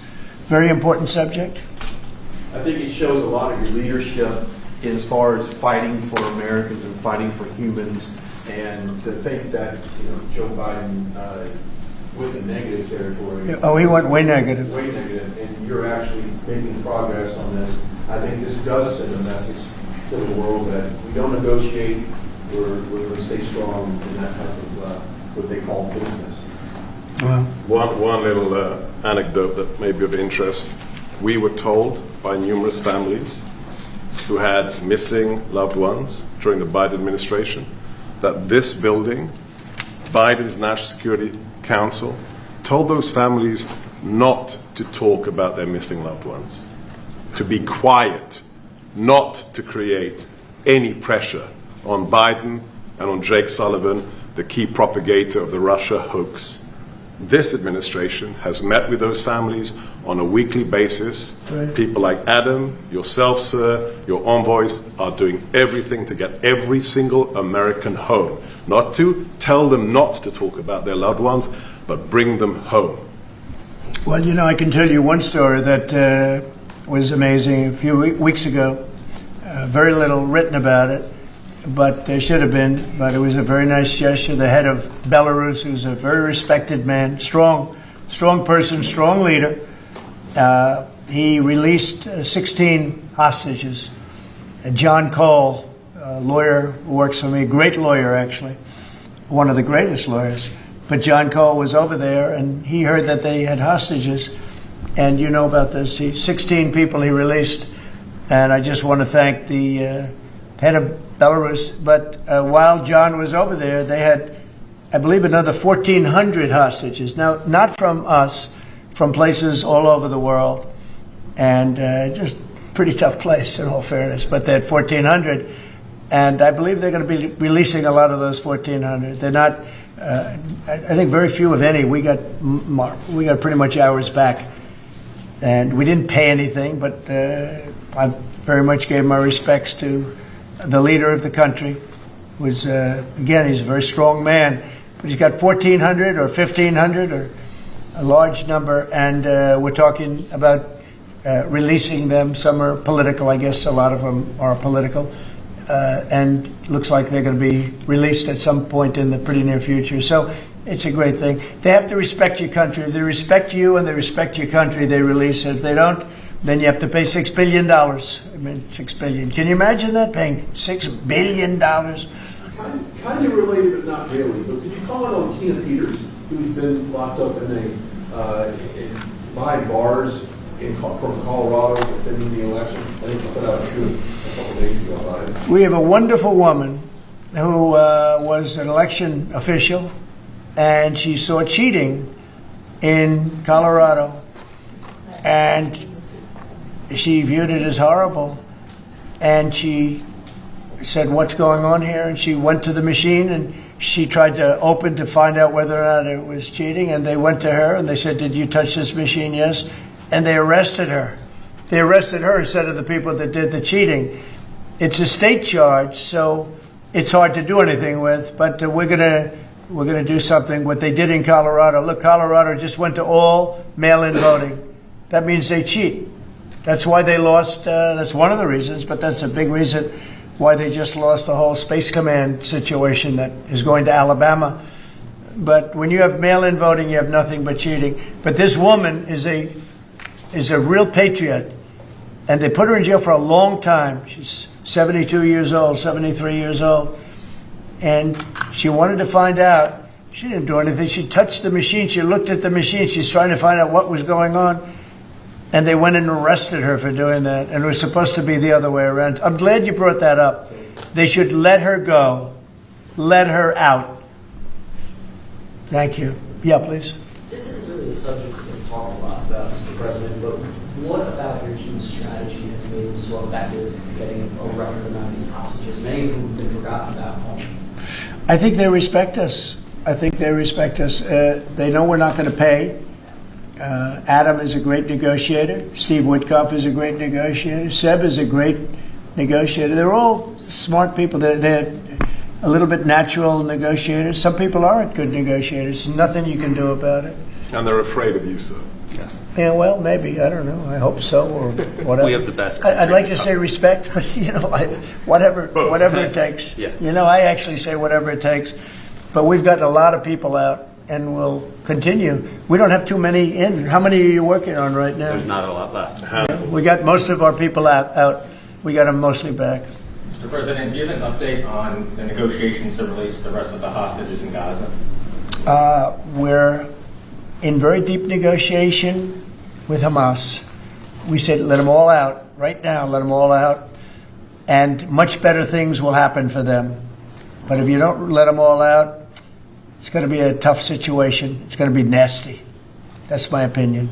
very important subject? I think it shows a lot of your leadership as far as fighting for Americans and fighting for humans. And to think that, Joe Biden went in negative territory. Oh, he went way negative. Way negative, and you're actually making progress on this. I think this does send a message to the world that we don't negotiate. We're going to stay strong in that type of what they call business. Well, one little anecdote that may be of interest. We were told by numerous families who had missing loved ones during the Biden administration that this building, Biden's National Security Council, told those families not to talk about their missing loved ones, to be quiet, not to create any pressure on Biden and on Jake Sullivan, the key propagator of the Russia hoax. This administration has met with those families on a weekly basis. Right. People like Adam, yourself, sir, your envoys are doing everything to get every single American home. Not to tell them not to talk about their loved ones, but bring them home. Well, I can tell you one story that was amazing. A few weeks ago, very little written about it, but there should have been. But it was a very nice gesture. The head of Belarus, who's a very respected man, strong person, strong leader, he released 16 hostages. John Cole, a lawyer who works for me, great lawyer actually, one of the greatest lawyers. But John Cole was over there, and he heard that they had hostages. And you know about this. 16 people he released. And I just want to thank the head of Belarus. But while John was over there, they had, I believe, another 1,400 hostages. Now, not from us, from places all over the world. And just pretty tough place, in all fairness. But they had 1,400. And I believe they're going to be releasing a lot of those 1,400. They're not... I think very few, if any. We got pretty much ours back, and we didn't pay anything. But I very much gave my respects to the leader of the country. Was again, he's a very strong man, but he's got 1,400 or 1,500 or a large number, and we're talking about releasing them. Some are political, I guess. A lot of them are political. And looks like they're going to be released at some point in the pretty near future. So it's a great thing. They have to respect your country. If they respect you and they respect your country, they release it. If they don't, then you have to pay $6 billion. I mean, $6 billion. Can you imagine that, paying $6 billion? Kind of related, but not really. But could you comment on Tina Peters, who's been locked up behind bars from Colorado defending the election? I think you put out a truth a couple of days ago about it. We have a wonderful woman who was an election official, and she saw cheating in Colorado, and she viewed it as horrible, and she said, what's going on here? And she went to the machine, and She tried to open to find out whether or not it was cheating, and they went to her and they said, "Did you touch this machine?" "Yes." And they arrested her. They arrested her instead of the people that did the cheating. It's a state charge, so it's hard to do anything with, but we're gonna do something. What they did in Colorado. Look, Colorado just went to all mail-in voting. That means they cheat. That's why they lost. That's one of the reasons, but that's a big reason why they just lost the whole Space Command situation that is going to Alabama. But when you have mail-in voting, you have nothing but cheating. But this woman is a real patriot, and they put her in jail for a long time. She's 72 years old, 73 years old, and she wanted to find out. She didn't do anything. She touched the machine. She looked at the machine. She's trying to find out what was going on. And they went and arrested her for doing that. And it was supposed to be the other way around. I'm glad you brought that up. They should let her go. Let her out. Thank you. Yeah, please. This isn't really a subject that's talked a lot about, Mr. President, but what about your team's strategy has made them so effective in getting a record amount of these hostages, many of whom have been forgotten about home? I think they respect us. They know we're not going to pay. Adam is a great negotiator. Steve Witkoff is a great negotiator. Seb is a great negotiator. They're all smart people. They're a little bit natural negotiators. Some people aren't good negotiators. There's nothing you can do about it. And they're afraid of you, sir. Yes. Yeah, well, maybe. I don't know. I hope so, or whatever. We have the best I'd like to say respect, but whatever it takes. Yeah. I actually say whatever it takes. But we've gotten a lot of people out, and we'll continue. We don't have too many in. How many are you working on right now? There's not a lot left. Yeah, we got most of our people out. We got them mostly back. Mr. President, do you have an update on the negotiations to release the rest of the hostages in Gaza? We're in very deep negotiation with Hamas. We said, let them all out right now, let them all out, and much better things will happen for them. But if you don't let them all out, it's going to be a tough situation. It's going to be nasty. That's my opinion.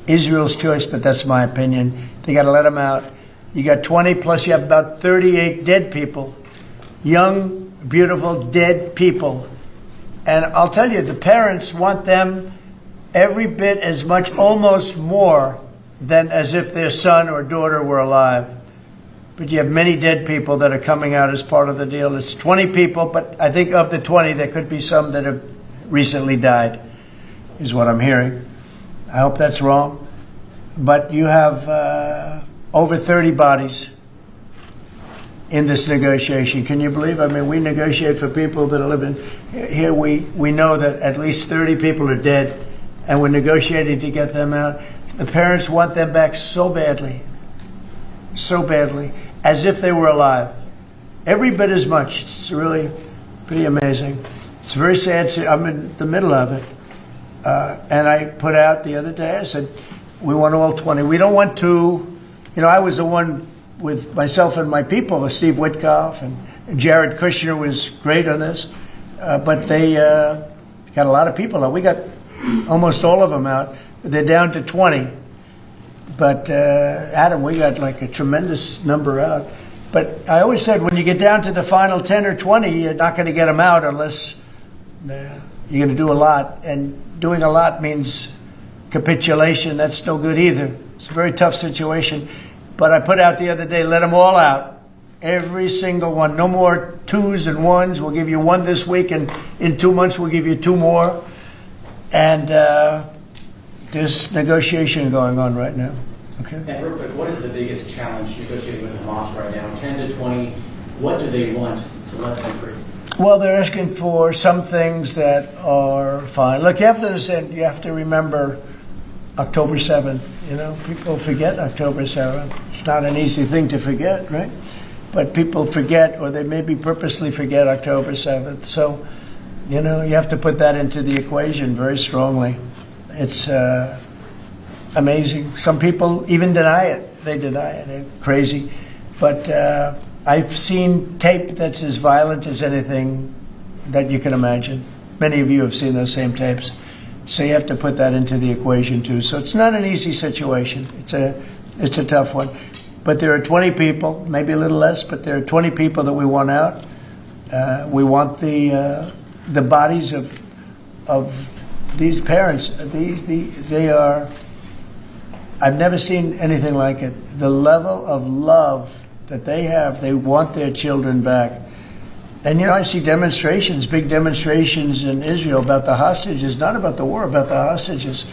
Israel's choice, but that's my opinion. They got to let them out. You got 20, plus you have about 38 dead people. Young, beautiful, dead people. And I'll tell you, the parents want them every bit as much, almost more, than as if their son or daughter were alive. But you have many dead people that are coming out as part of the deal. It's 20 people, but I think of the 20, there could be some that have recently died, is what I'm hearing. I hope that's wrong. But you have over 30 bodies in this negotiation. Can you believe? I mean, we negotiate for people that are living here. We know that at least 30 people are dead, and we're negotiating to get them out. The parents want them back so badly, as if they were alive. Every bit as much. It's really pretty amazing. It's very sad. I'm in the middle of it. And I put out the other day, I said, we want all 20. We don't want to, I was the one with myself and my people, Steve Witkoff and Jared Kushner was great on this. But they got a lot of people out. We got almost all of them out. They're down to 20. But Adam, we got like a tremendous number out. But I always said when you get down to the final 10 or 20, you're not going to get them out unless you're going to do a lot. And doing a lot means capitulation. That's no good either. It's a very tough situation. But I put out the other day, let them all out. Every single one. No more twos and ones. We'll give you one this week, and in 2 months we'll give you two more. And there's negotiation going on right now. Okay. And real quick, what is the biggest challenge negotiating with Hamas right now? 10 to 20, what do they want to let them free? Well, they're asking for some things that are fine. Look, you have to understand, you have to remember October 7th. People forget October 7th. It's not an easy thing to forget, right? But people forget, or they maybe purposely forget October 7th. So, you have to put that into the equation very strongly. It's amazing. Some people even deny it. They deny it. They're crazy. But I've seen tape that's as violent as anything that you can imagine. Many of you have seen those same tapes. So you have to put that into the equation too. So it's not an easy situation. It's a tough one. But there are 20 people, maybe a little less, but there are 20 people that we want out. We want the bodies of these parents. They are. I've never seen anything like it. The level of love that they have. They want their children back. And I see demonstrations, big demonstrations in Israel about the hostages, not about the war, about the hostages,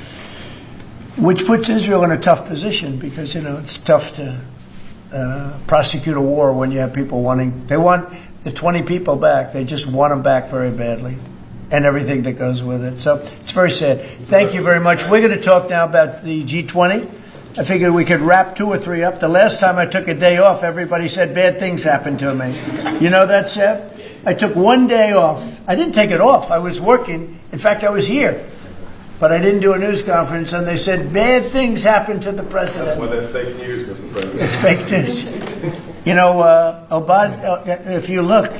which puts Israel in a tough position because it's tough to prosecute a war when you have people they want the 20 people back. They just want them back very badly, and everything that goes with it. So it's very sad. Thank you very much. We're going to talk now about the G20. I figured we could wrap 2 or 3 up. The last time I took a day off, everybody said bad things happened to me. You know that, Seb? I took 1 day off. I didn't take it off. I was working. In fact, I was here. But I didn't do a news conference, and they said bad things happened to the president. That's why they're fake news, Mr. President. It's fake news. If you look,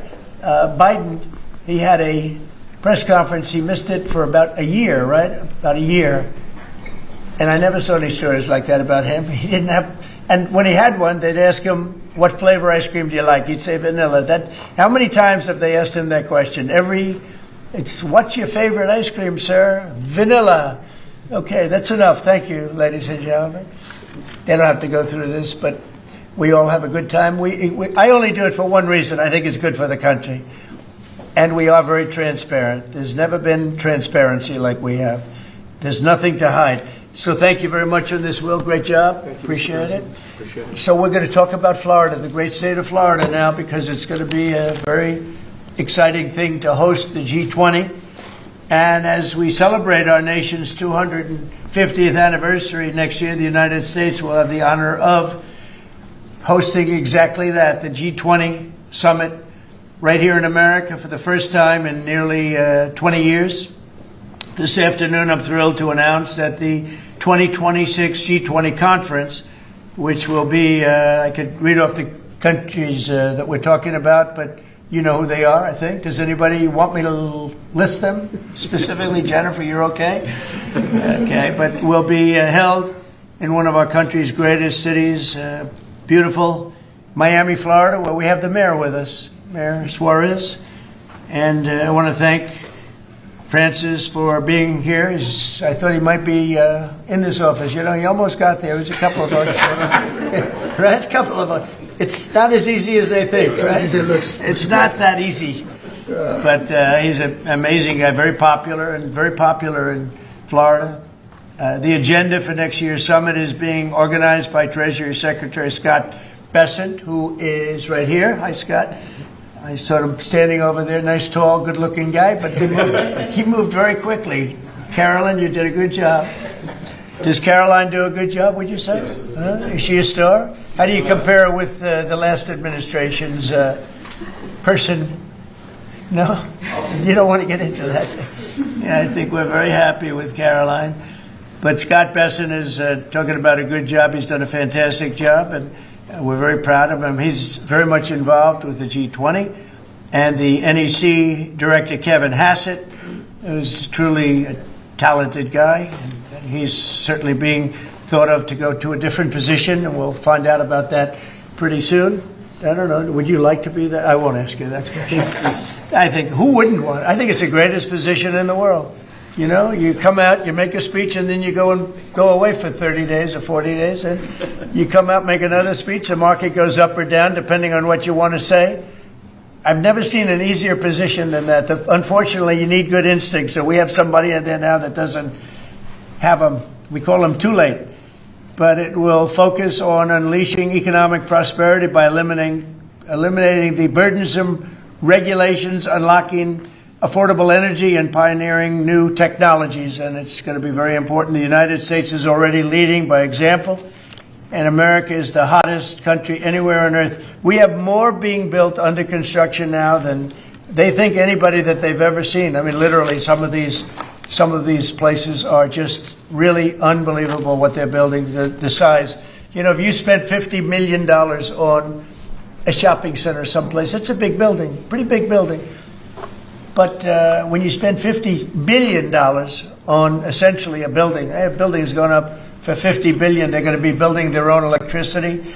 Biden, he had a press conference. He missed it for about a year, right? About a year. And I never saw any stories like that about him. He didn't have, and when he had one, they'd ask him, what flavor ice cream do you like? He'd say vanilla. How many times have they asked him that question? What's your favorite ice cream, sir? Vanilla. Okay, that's enough. Thank you, ladies and gentlemen. They don't have to go through this, but we all have a good time. I only do it for one reason. I think it's good for the country. And we are very transparent. There's never been transparency like we have. There's nothing to hide. So thank you very much on this, Will. Great job. Appreciate it. So we're going to talk about Florida, the great state of Florida now, because it's going to be a very exciting thing to host the G20. And as we celebrate our nation's 250th anniversary next year, the United States will have the honor of hosting exactly that, the G20 Summit, right here in America for the first time in nearly 20 years. This afternoon, I'm thrilled to announce that the 2026 G20 conference, which will be, I could read off the countries that we're talking about, but you know who they are, I think. Does anybody want me to list them? Specifically, Jennifer, you're okay? Okay, but will be held in one of our country's greatest cities, beautiful Miami, Florida, where we have the mayor with us, Mayor Suarez. And I want to thank Francis for being here. I thought he might be in this office. He almost got there. It was a couple of votes. Right? A couple of votes. It's not as easy as they think, right? It's not that easy. But he's an amazing guy, very popular in Florida. The agenda for next year's summit is being organized by Treasury Secretary Scott Bessent, who is right here. Hi, Scott. I saw him standing over there, nice, tall, good-looking guy, but he moved very quickly. Carolyn, you did a good job. Does Caroline do a good job, would you say? Is she a star? How do you compare with the last administration's person? No? You don't want to get into that. Yeah, I think we're very happy with Caroline. But Scott Bessent is talking about a good job. He's done a fantastic job, and we're very proud of him. He's very much involved with the G20. And the NEC director, Kevin Hassett, is truly a talented guy. And he's certainly being thought of to go to a different position, and we'll find out about that pretty soon. I don't know. Would you like to be that? I won't ask you that question. I think, who wouldn't want it? I think it's the greatest position in the world. You come out, you make a speech, and then you go away for 30 days or 40 days, and you come out, make another speech. The market goes up or down depending on what you want to say. I've never seen an easier position than that. Unfortunately, you need good instincts, so we have somebody in there now that doesn't have them. We call them too late. But it will focus on unleashing economic prosperity by eliminating the burdensome regulations, unlocking affordable energy, and pioneering new technologies. And it's going to be very important. The United States is already leading by example, and America is the hottest country anywhere on earth. We have more being built under construction now than they think anybody that they've ever seen. I mean, literally, some of these places are just really unbelievable what they're building, the size. If you spent $50 million on a shopping center someplace, it's a big building, pretty big building. But when you spend $50 billion on essentially a building is going up for $50 billion. They're going to be building their own electricity.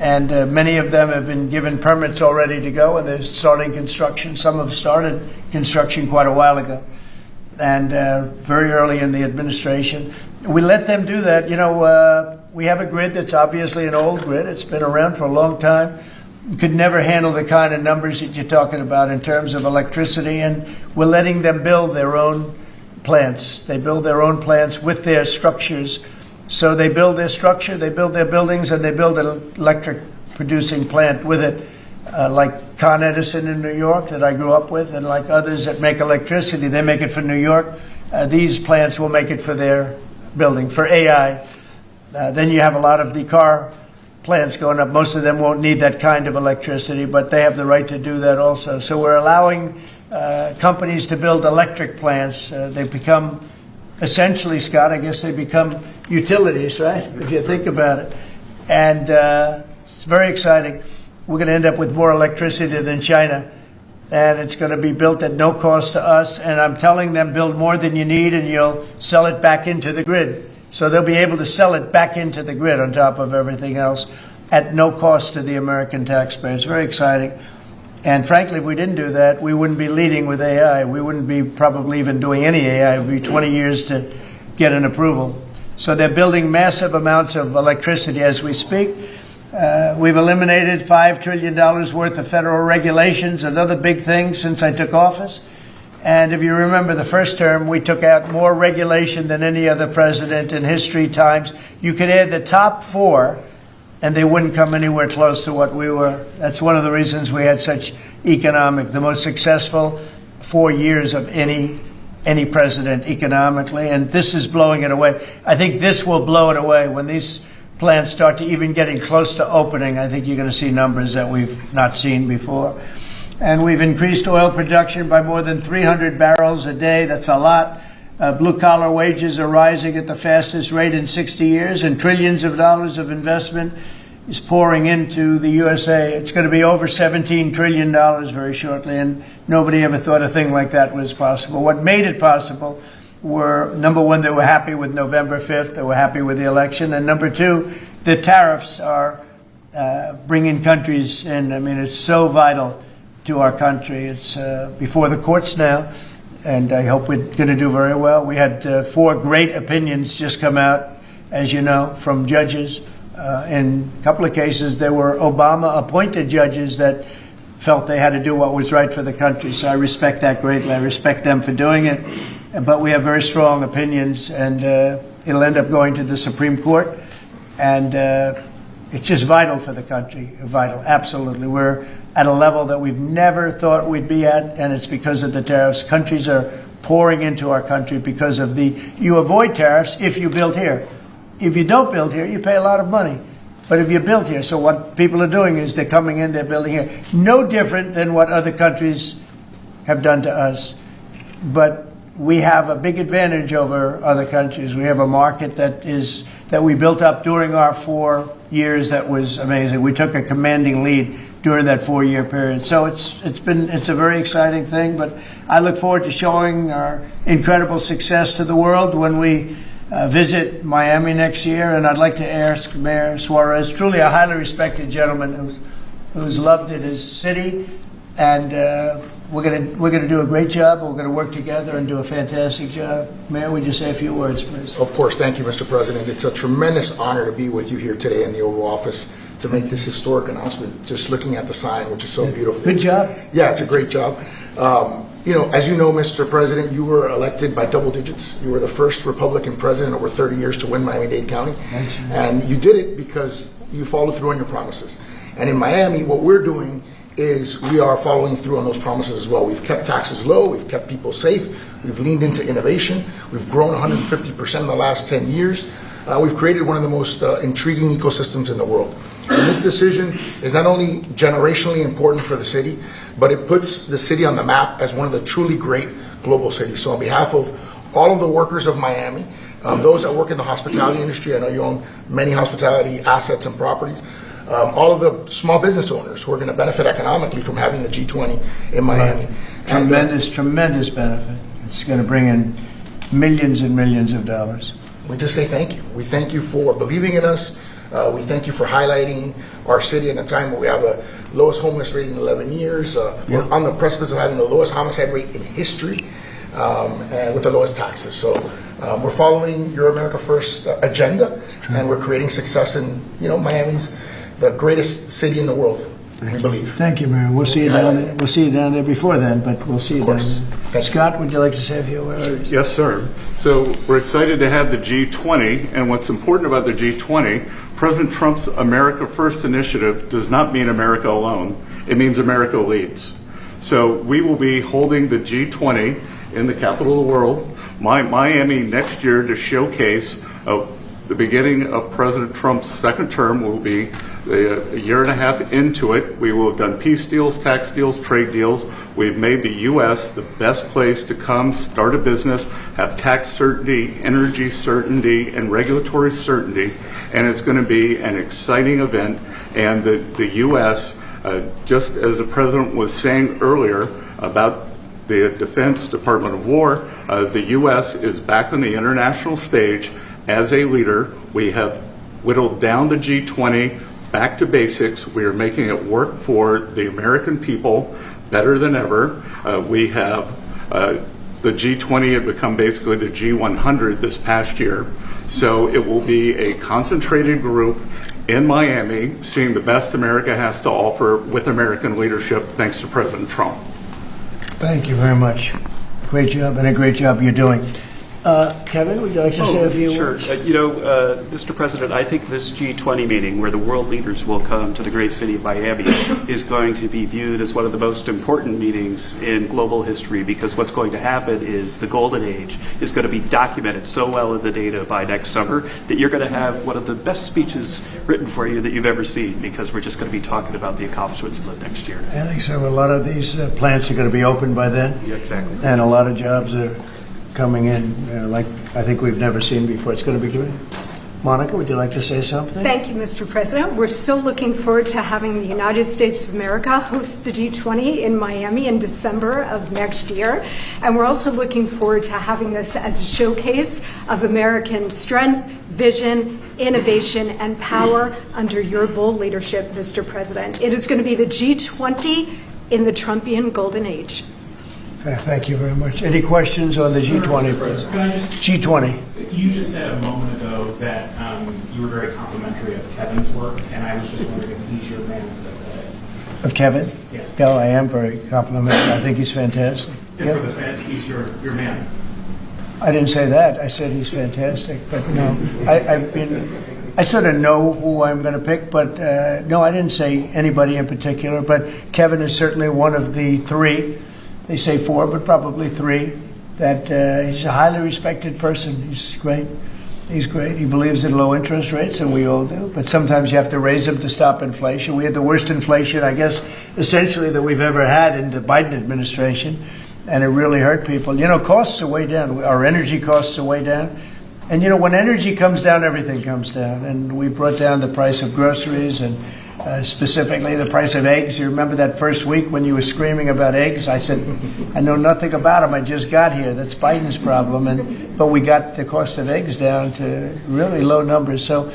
and many of them have been given permits already to go, and they're starting construction. Some have started construction quite a while ago, and very early in the administration. We let them do that. You know, we have a grid that's obviously an old grid. It's been around for a long time. We could never handle the kind of numbers that you're talking about in terms of electricity, and we're letting them build their own plants. They build their own plants with their structures. So they build their structure, they build their buildings, and they build an electric producing plant with it, like Con Edison in New York that I grew up with, and like others that make electricity. They make it for New York. These plants will make it for their building, for AI. Then you have a lot of the car plants going up. Most of them won't need that kind of electricity, but they have the right to do that also. So we're allowing companies to build electric plants. They've become, essentially, Scott, I guess they become utilities, right? If you think about it. And it's very exciting. We're going to end up with more electricity than China, and it's going to be built at no cost to us. And I'm telling them, build more than you need, and you'll sell it back into the grid. So they'll be able to sell it back into the grid on top of everything else at no cost to the American taxpayer. It's very exciting. And frankly, if we didn't do that, we wouldn't be leading with AI. We wouldn't be probably even doing any AI. It would be 20 years to get an approval. So they're building massive amounts of electricity as we speak. We've eliminated $5 trillion worth of federal regulations, another big thing since I took office. And if you remember the first term, we took out more regulation than any other president in history times. You could add the top 4, and they wouldn't come anywhere close to what we were. That's one of the reasons we had such the most successful 4 years of any president economically. And this is blowing it away. I think this will blow it away. When these plants start to even getting close to opening, I think you're going to see numbers that we've not seen before. And we've increased oil production by more than 300 barrels a day. That's a lot. Blue-collar wages are rising at the fastest rate in 60 years, and trillions of dollars of investment is pouring into the USA. It's going to be over $17 trillion very shortly, and nobody ever thought a thing like that was possible. What made it possible were, number one, they were happy with November 5th. They were happy with the election. And number two, the tariffs are bringing countries in. I mean, it's so vital to our country. It's before the courts now, and I hope we're going to do very well. We had 4 great opinions just come out, as you know, from judges. In a couple of cases, there were Obama-appointed judges that felt they had to do what was right for the country. So I respect that greatly. I respect them for doing it. But we have very strong opinions, and it'll end up going to the Supreme Court. And it's just vital for the country. Vital, absolutely. We're at a level that we've never thought we'd be at, and it's because of the tariffs. Countries are pouring into our country because of you avoid tariffs if you build here. If you don't build here, you pay a lot of money. But if you build here, so what people are doing is they're coming in, they're building here. No different than what other countries have done to us. But we have a big advantage over other countries. We have a market that we built up during our 4 years that was amazing. We took a commanding lead during that 4-year period. So it's a very exciting thing, but I look forward to showing our incredible success to the world when we visit Miami next year. And I'd like to ask Mayor Suarez, truly a highly respected gentleman who's loved in his city, and we're going to do a great job. We're going to work together and do a fantastic job. Mayor, would you say a few words, please? Of course. Thank you, Mr. President. It's a tremendous honor to be with you here today in the Oval Office to make this historic announcement, just looking at the sign, which is so beautiful. Good job. Yeah, it's a great job. As you know, Mr. President, you were elected by double digits. You were the first Republican president over 30 years to win Miami-Dade County. That's right. And you did it because you followed through on your promises. And in Miami, what we're doing is we are following through on those promises as well. We've kept taxes low. We've kept people safe. We've leaned into innovation. We've grown 150% in the last 10 years. We've created one of the most intriguing ecosystems in the world. And this decision is not only generationally important for the city, but it puts the city on the map as one of the truly great global cities. So on behalf of all of the workers of Miami, those that work in the hospitality industry, I know you own many hospitality assets and properties, all of the small business owners who are going to benefit economically from having the G20 in Miami. Tremendous benefit. It's going to bring in millions and millions of dollars. We just say thank you. We thank you for believing in us, We thank you for highlighting our city in a time where we have the lowest homeless rate in 11 years. We're on the precipice of having the lowest homicide rate in history, and with the lowest taxes. So we're following your America First agenda, and we're creating success in, Miami's the greatest city in the world, we believe. Thank you, Mayor. We'll see you down there. We'll see you down there before then, but we'll see you down there. Scott, would you like to say a few words? Yes, sir. So we're excited to have the G20, and what's important about the G20, President Trump's America First initiative does not mean America alone. It means America leads. So we will be holding the G20 in the capital of the world, Miami, next year to showcase the beginning of President Trump's second term. Will be a year and a half into it. We will have done peace deals, tax deals, trade deals. We've made the U.S. the best place to come, start a business, have tax certainty, energy certainty, and regulatory certainty. And it's going to be an exciting event. And the U.S., just as the President was saying earlier about the Defense Department of War, the U.S. is back on the international stage as a leader. We have whittled down the G20 back to basics. We are making it work for the American people better than ever. We have the G20 had become basically the G100 this past year. So it will be a concentrated group in Miami, seeing the best America has to offer with American leadership, thanks to President Trump. Thank you very much. Great job, and a great job you're doing. Kevin, would you like to say a few words? Sure. Mr. President, I think this G20 meeting, where the world leaders will come to the great city of Miami, is going to be viewed as one of the most important meetings in global history, because what's going to happen is the golden age is going to be documented so well in the data by next summer that you're going to have one of the best speeches written for you that you've ever seen, because we're just going to be talking about the accomplishments of the next year. I think so. A lot of these plants are going to be open by then. Yeah, exactly. And a lot of jobs are coming in like I think we've never seen before. It's going to be great. Monica, would you like to say something? Thank you, Mr. President. We're so looking forward to having the United States of America host the G20 in Miami in December of next year. And we're also looking forward to having this as a showcase of American strength, vision, innovation, and power under your bold leadership, Mr. President. It is going to be the G20 in the Trumpian golden age. Thank you very much. Any questions on the G20? G20. You just said a moment ago that you were very complimentary of Kevin's work, and I was just wondering if he's your man for the Of Kevin? Yes. No, I am very complimentary. I think he's fantastic. And for the Fed, he's your man. I didn't say that. I said he's fantastic, but no. I sort of know who I'm going to pick, but no, I didn't say anybody in particular. But Kevin is certainly one of the three. They say four, but probably three. That he's a highly respected person. He's great. He's great. He believes in low interest rates, and we all do. But sometimes you have to raise them to stop inflation. We had the worst inflation, I guess, essentially that we've ever had in the Biden administration, and it really hurt people. Costs are way down. Our energy costs are way down. And, when energy comes down, everything comes down. And we brought down the price of groceries and specifically the price of eggs. You remember that first week when you were screaming about eggs? I said, I know nothing about them. I just got here. That's Biden's problem. But we got the cost of eggs down to really low numbers. So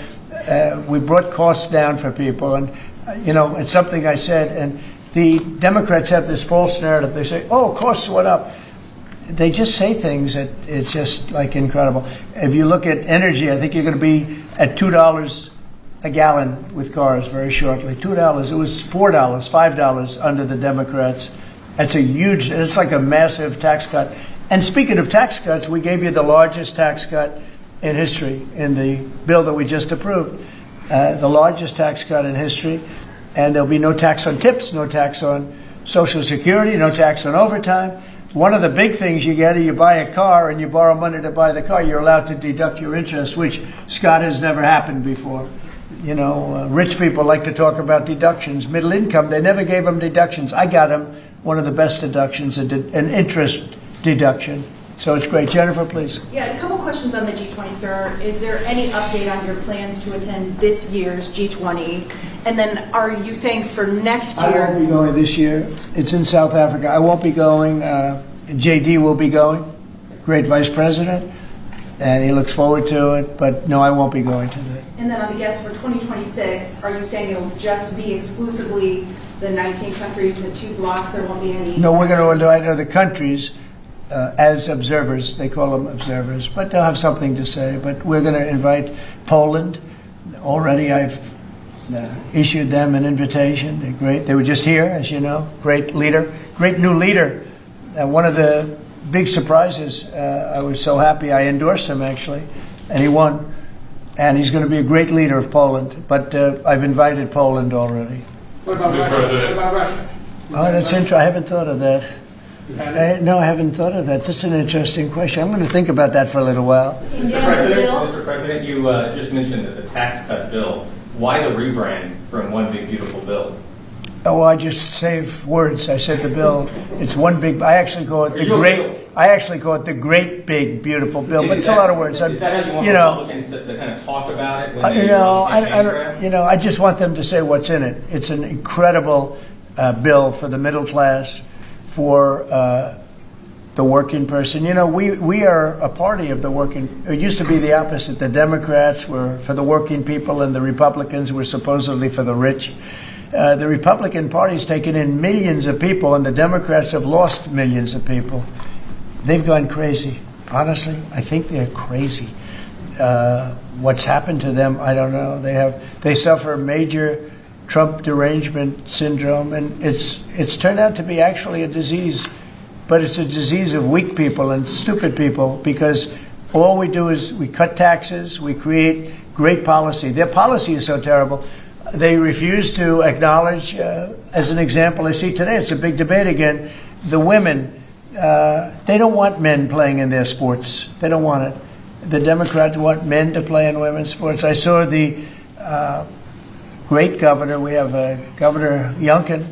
we brought costs down for people. And, it's something I said. And the Democrats have this false narrative. They say, costs went up. They just say things that it's just like incredible. If you look at energy, I think you're going to be at $2 a gallon with cars very shortly. $2. It was $4, $5 under the Democrats. It's like a massive tax cut. And speaking of tax cuts, we gave you the largest tax cut in history in the bill that we just approved. The largest tax cut in history. And there'll be no tax on tips, no tax on Social Security, no tax on overtime. One of the big things you get is you buy a car and you borrow money to buy the car, you're allowed to deduct your interest, which, Scott, has never happened before. Rich people like to talk about deductions. Middle income, they never gave them deductions. I got them one of the best deductions, an interest deduction. So it's great. Jennifer, please. Yeah, a couple questions on the G20, sir. Is there any update on your plans to attend this year's G20? And then are you saying for next year? I won't be going this year. It's in South Africa. I won't be going. JD will be going. Great vice president. and he looks forward to it. But no, I won't be going to that. And then on the guests for 2026, are you saying it'll just be exclusively the 19 countries and the 2 blocks? There won't be any? No, we're going to invite other countries as observers. They call them observers, but they'll have something to say. But we're going to invite Poland. Already I've issued them an invitation. They're great. They were just here, as you know. Great leader, great new leader. One of the big surprises, I was so happy I endorsed him, actually, and he won. And he's going to be a great leader of Poland. But I've invited Poland already. What about Russia? What about Russia? Oh, that's interesting. I haven't thought of that. No, I haven't thought of that. That's an interesting question. I'm going to think about that for a little while. Mr. President, you just mentioned the tax cut bill. Why the rebrand from one big beautiful bill? Oh, I just save words. I said the bill. It's one big. I actually call it the great. I actually call it the great big beautiful bill. But it's a lot of words. Is that how you want Republicans to kind of talk about it? When they I just want them to say what's in it. It's an incredible bill for the middle class, for the working person. You know, we are a party of the working. It used to be the opposite. The Democrats were for the working people, and the Republicans were supposedly for the rich. The Republican Party's taken in millions of people, and the Democrats have lost millions of people. They've gone crazy. Honestly, I think they're crazy. What's happened to them, I don't know. They suffer major Trump derangement syndrome, and it's turned out to be actually a disease, but it's a disease of weak people and stupid people, because all we do is we cut taxes, we create great policy. Their policy is so terrible. They refuse to acknowledge, as an example, I see today, it's a big debate again, the women, they don't want men playing in their sports. They don't want it. The Democrats want men to play in women's sports. I saw the great governor, we have Governor Youngkin,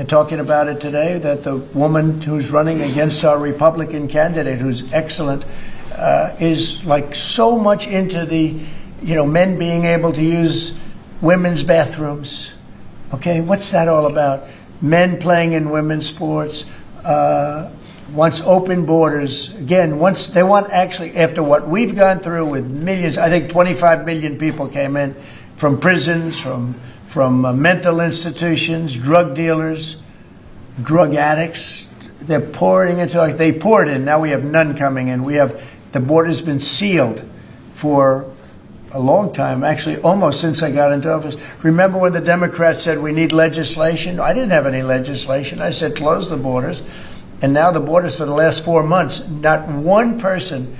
talking about it today, that the woman who's running against our Republican candidate, who's excellent, is like so much into the, men being able to use women's bathrooms. Okay, what's that all about? Men playing in women's sports, wants open borders. Again, once they want, actually, after what we've gone through with millions, I think 25 million people came in from prisons, from mental institutions, drug dealers, drug addicts. They're pouring into, they poured in. Now we have none coming in. The border's been sealed for a long time, actually almost since I got into office. Remember when the Democrats said we need legislation? I didn't have any legislation. I said close the borders. And now the borders, for the last 4 months, not one person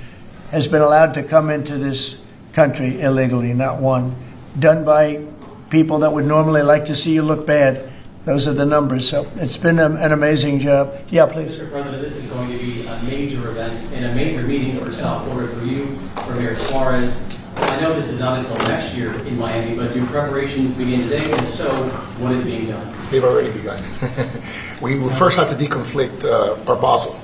has been allowed to come into this country illegally, not one. Done by people that would normally like to see you look bad. Those are the numbers. So it's been an amazing job. Yeah, please. Mr. President, this is going to be a major event and a major meeting for South Florida, for you, for Mayor Suarez. I know this is not until next year in Miami, but do preparations begin today? And if so, what is being done? They've already begun. We first had to deconflict our Basel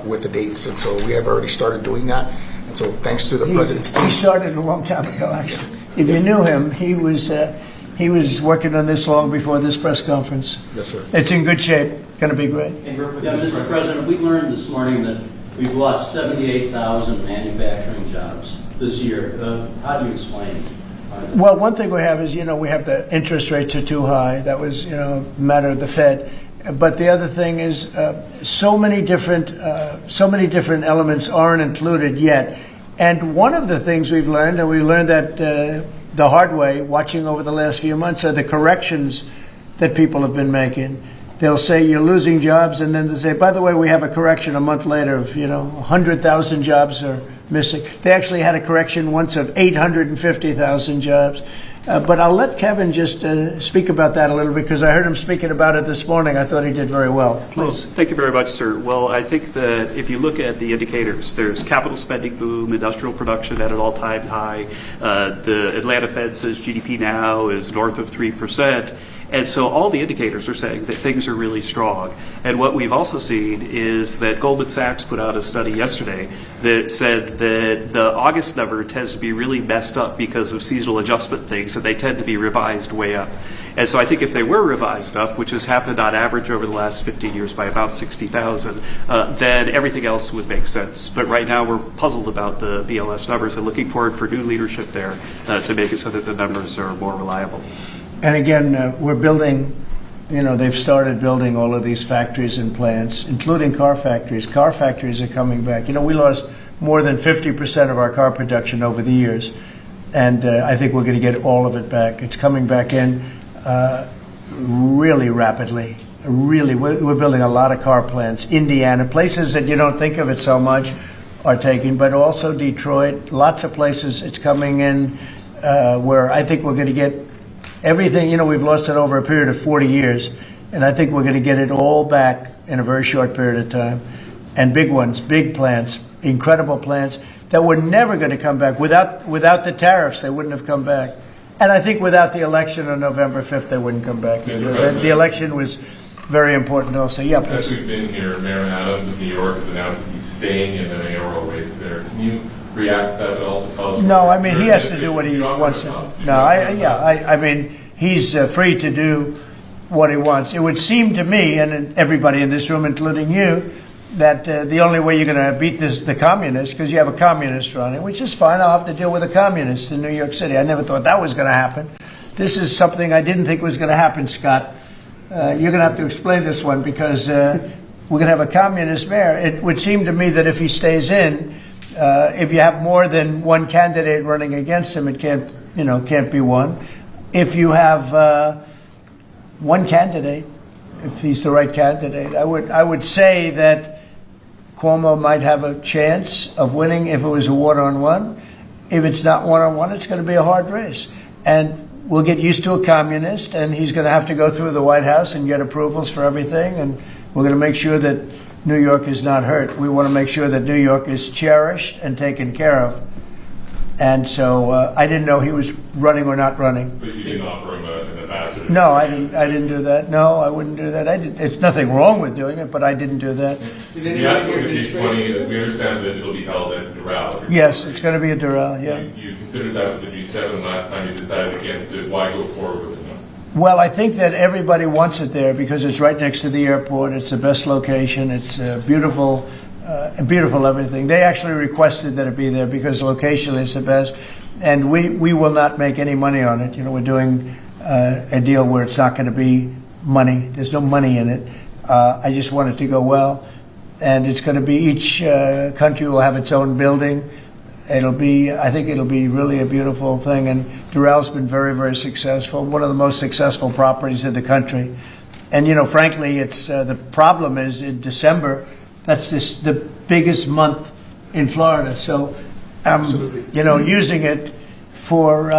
with the dates, and so we have already started doing that. And so thanks to the president's team. He started a long time ago, actually. If you knew him, he was working on this long before this press conference. Yes, sir. It's in good shape. Going to be great. Mr. President, we learned this morning that we've lost 78,000 manufacturing jobs this year. How do you explain? Well, one thing we have is, we have the interest rates are too high. That was, a matter of the Fed. But the other thing is, so many different elements aren't included yet. And one of the things we've learned, and we learned that the hard way, watching over the last few months, are the corrections that people have been making. They'll say you're losing jobs, and then they'll say, by the way, we have a correction a month later of, 100,000 jobs are missing. They actually had a correction once of 850,000 jobs. But I'll let Kevin just speak about that a little bit, because I heard him speaking about it this morning. I thought he did very well. Please. Well, thank you very much, sir. Well, I think that if you look at the indicators, there's capital spending boom, industrial production at an all-time high. The Atlanta Fed says GDP now is north of 3%. And so all the indicators are saying that things are really strong. And what we've also seen is that Goldman Sachs put out a study yesterday that said that the August number tends to be really messed up because of seasonal adjustment things, and they tend to be revised way up. And so I think if they were revised up, which has happened on average over the last 15 years by about 60,000, then everything else would make sense. But right now we're puzzled about the BLS numbers and looking forward for new leadership there to make it so that the numbers are more reliable. And again, we're building, they've started building all of these factories and plants, including car factories. Car factories are coming back. We lost more than 50% of our car production over the years. And I think we're going to get all of it back. It's coming back in really rapidly. Really, we're building a lot of car plants. Indiana, places that you don't think of it so much are taking, but also Detroit, lots of places it's coming in where I think we're going to get everything. We've lost it over a period of 40 years, and I think we're going to get it all back in a very short period of time. And big ones, big plants, incredible plants that were never going to come back. Without the tariffs, they wouldn't have come back. And I think without the election on November 5th, they wouldn't come back either. The election was very important also. Yeah, please. As we've been here, Mayor Adams of New York has announced that he's staying in the mayoral race there. Can you react to that, but also tell us? No, I mean, he has to do what he wants to do. No, I mean, he's free to do what he wants. It would seem to me, and everybody in this room, including you, that the only way you're going to beat the communists, because you have a communist running, which is fine. I'll have to deal with a communist in New York City. I never thought that was going to happen. This is something I didn't think was going to happen, Scott. You're going to have to explain this one, because we're going to have a communist mayor. It would seem to me that if he stays in, if you have more than one candidate running against him, it can't be one. If you have one candidate, if he's the right candidate, I would say that Cuomo might have a chance of winning if it was a one-on-one. If it's not one-on-one, it's going to be a hard race. And we'll get used to a communist, and he's going to have to go through the White House and get approvals for everything. And we're going to make sure that New York is not hurt. We want to make sure that New York is cherished and taken care of. And so I didn't know he was running or not running. But you didn't offer him an ambassador? No, I didn't do that. No, I wouldn't do that. It's nothing wrong with doing it, but I didn't do that. The outcome of G20, we understand that it'll be held at Doral. Yes, it's going to be at Doral, yeah. You considered that with the G7 last time you decided against it. Why go forward with it now? Well, I think that everybody wants it there because it's right next to the airport. It's the best location. It's beautiful. Beautiful everything. They actually requested that it be there because the location is the best, and we will not make any money on it. We're doing a deal where it's not going to be money. There's no money in it. I just want it to go well, and it's going to be each country will have its own building. I think it'll be really a beautiful thing, and Doral's been very, very successful. One of the most successful properties in the country, and frankly, it's the problem is in December. That's the biggest month in Florida. So, using it for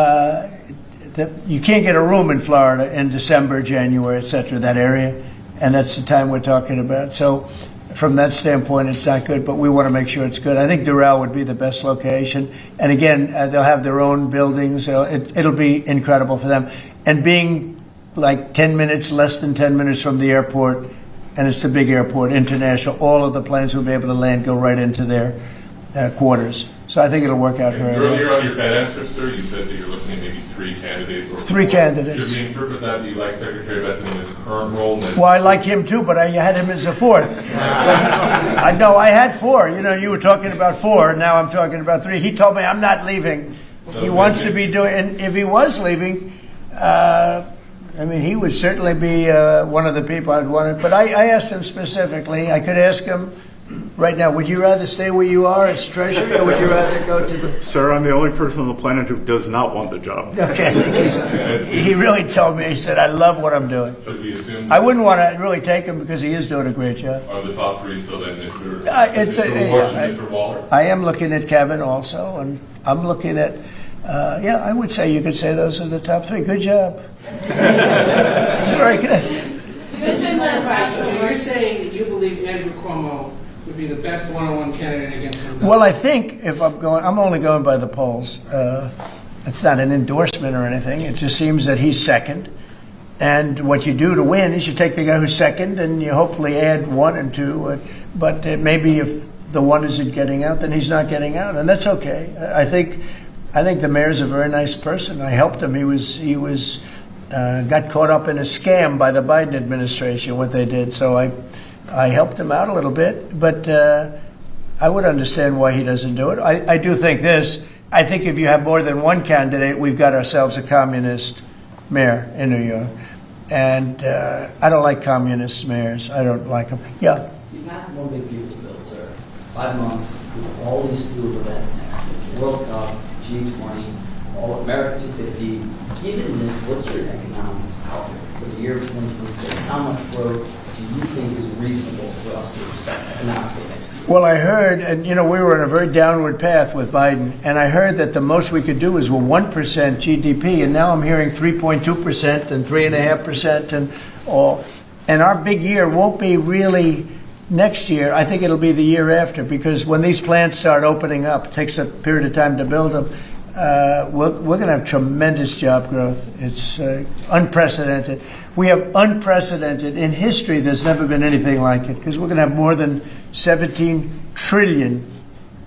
you can't get a room in Florida in December, January, etc. That area, and that's the time we're talking about. So, from that standpoint, it's not good, but we want to make sure it's good. I think Doral would be the best location, and again, they'll have their own buildings. It'll be incredible for them, and being like 10 minutes, less than 10 minutes from the airport. And it's a big airport, international. All of the planes will be able to land, go right into their quarters. So I think it'll work out very well. Earlier on your Fed answer, sir, you said that you're looking at maybe 3 candidates. Or 3 candidates. Should we interpret that you like Secretary Hegseth in his current role? Well, I like him too, but I had him as a 4th. I had 4. You were talking about 4. Now I'm talking about 3. He told me I'm not leaving. He wants to be doing, and if he was leaving, he would certainly be one of the people I'd want to. But I asked him specifically. I could ask him right now, would you rather stay where you are as treasurer, or would you rather go to the... Sir, I'm the only person on the planet who does not want the job. Okay. He really told me, he said, I love what I'm doing. Should we assume... I wouldn't want to really take him because he is doing a great job. Are the top 3 still then Mr. Waller? I am looking at Kevin also, and I'm looking at... I would say you could say those are the top 3. Good job. It's very good. So you're saying that you believe Andrew Cuomo would be the best one-on-one candidate against him? Well, I think if I'm only going by the polls. It's not an endorsement or anything. It just seems that he's second. And what you do to win is you take the guy who's second and you hopefully add 1 and 2. But maybe if the 1 isn't getting out, then he's not getting out. And that's okay. I think the mayor's a very nice person. I helped him. He was got caught up in a scam by the Biden administration, what they did. So I helped him out a little bit, but I would understand why he doesn't do it. I do think this. I think if you have more than one candidate, we've got ourselves a communist mayor in New York. And I don't like communist mayors. I don't like them. Yeah. You passed one big beautiful bill, sir. 5 months with all these slew of events next week. World Cup, G20, all America 250. Given this, what's your economic outlook for the year of 2026? How much growth do you think is reasonable for us to expect economically next year? Well, I heard, and we were on a very downward path with Biden, and I heard that the most we could do is 1% GDP, and now I'm hearing 3.2% and 3.5% and all. And our big year won't be really next year. I think it'll be the year after, because when these plants start opening up, it takes a period of time to build them. We're going to have tremendous job growth. It's unprecedented. We have unprecedented in history. There's never been anything like it, because we're going to have more than $17 trillion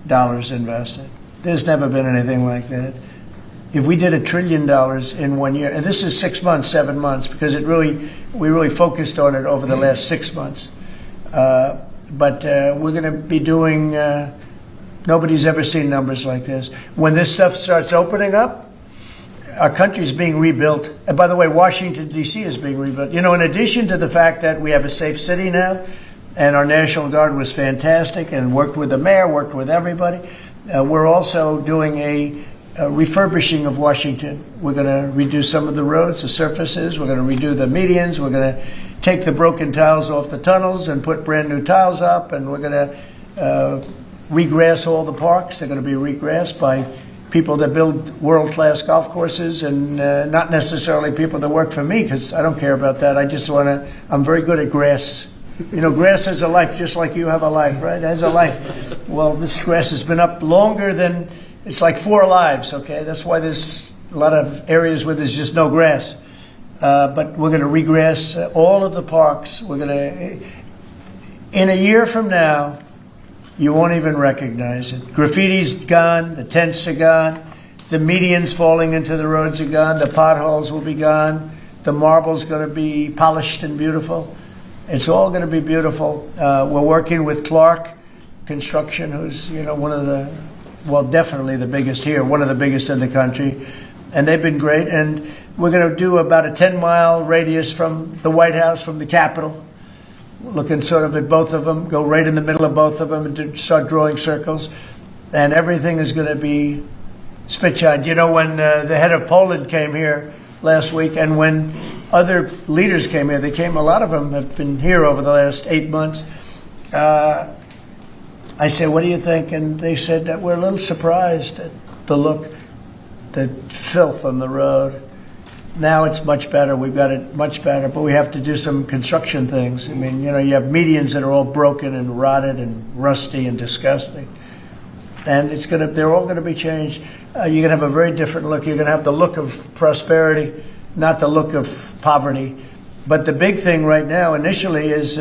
invested. There's never been anything like that. If we did $1 trillion in 1 year, and this is 6 months, 7 months, because we really focused on it over the last 6 months. But we're going to be doing. Nobody's ever seen numbers like this. When this stuff starts opening up, our country's being rebuilt. And by the way, Washington, D.C. is being rebuilt. In addition to the fact that we have a safe city now, and our National Guard was fantastic and worked with the mayor, worked with everybody, we're also doing a refurbishing of Washington. We're going to redo some of the roads, the surfaces. We're going to redo the medians. We're going to take the broken tiles off the tunnels and put brand new tiles up. And we're going to regrass all the parks. They're going to be regrassed by people that build world-class golf courses, and not necessarily people that work for me, because I don't care about that. I just want to, I'm very good at grass. Grass has a life, just like you have a life, right? It has a life. Well, this grass has been up longer than, it's like 4 lives, okay? That's why there's a lot of areas where there's just no grass. But we're going to regrass all of the parks. We're going to, in a year from now, you won't even recognize it. Graffiti's gone, the tents are gone, the medians falling into the roads are gone, the potholes will be gone, the marble's going to be polished and beautiful. It's all going to be beautiful. We're working with Clark Construction, who's one of the, well, definitely the biggest here, one of the biggest in the country, and they've been great. And we're going to do about a 10-mile radius from the White House, from the Capitol, looking sort of at both of them, go right in the middle of both of them and start drawing circles. And everything is going to be spit-shined. When the head of Poland came here last week, and when other leaders came here, a lot of them have been here over the last 8 months. I said, what do you think? And they said that we're a little surprised at the look, the filth on the road. Now it's much better. We've got it much better, but we have to do some construction things. I mean, you have medians that are all broken and rotted and rusty and disgusting. And they're all going to be changed. You're going to have a very different look. You're going to have the look of prosperity, not the look of poverty. But the big thing right now, initially, is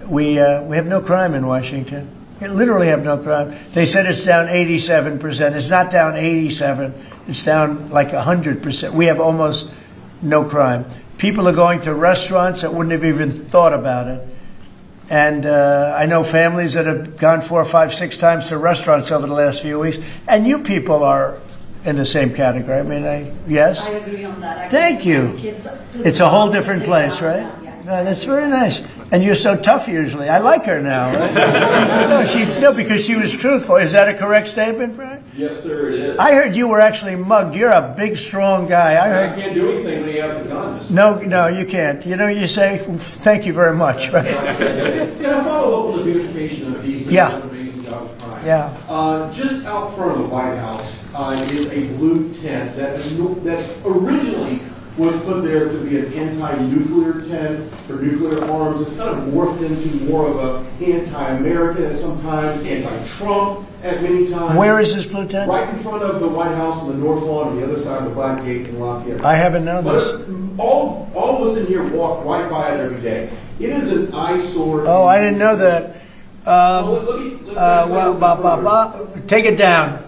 we have no crime in Washington. We literally have no crime. They said it's down 87%. It's not down 87%. It's down like 100%. We have almost no crime. People are going to restaurants that wouldn't have even thought about it. And I know families that have gone 4, 5, 6 times to restaurants over the last few weeks. And you people are in the same category. I mean, yes? I agree on that. Thank you. It's a whole different place, right? No, that's very nice. And you're so tough usually. I like her now. Right? No, because she was truthful. Is that a correct statement, Brian? Yes, sir, it is. I heard you were actually mugged. You're a big, strong guy. I can't do anything when he has the gun. No, you can't. You say, thank you very much, right? Can I follow up with the beautification of DC? Yeah. Yeah. Just out front of the White House is a blue tent that originally was put there to be an anti-nuclear tent for nuclear arms. It's kind of morphed into more of an anti-American at some times, anti-Trump at many times. Where is this blue tent? Right in front of the White House on the North Lawn on the other side of the Black Gate in Lafayette. I haven't known this. All of us in here walk right by it every day. It is an eyesore. Oh, I didn't know that. Take it down.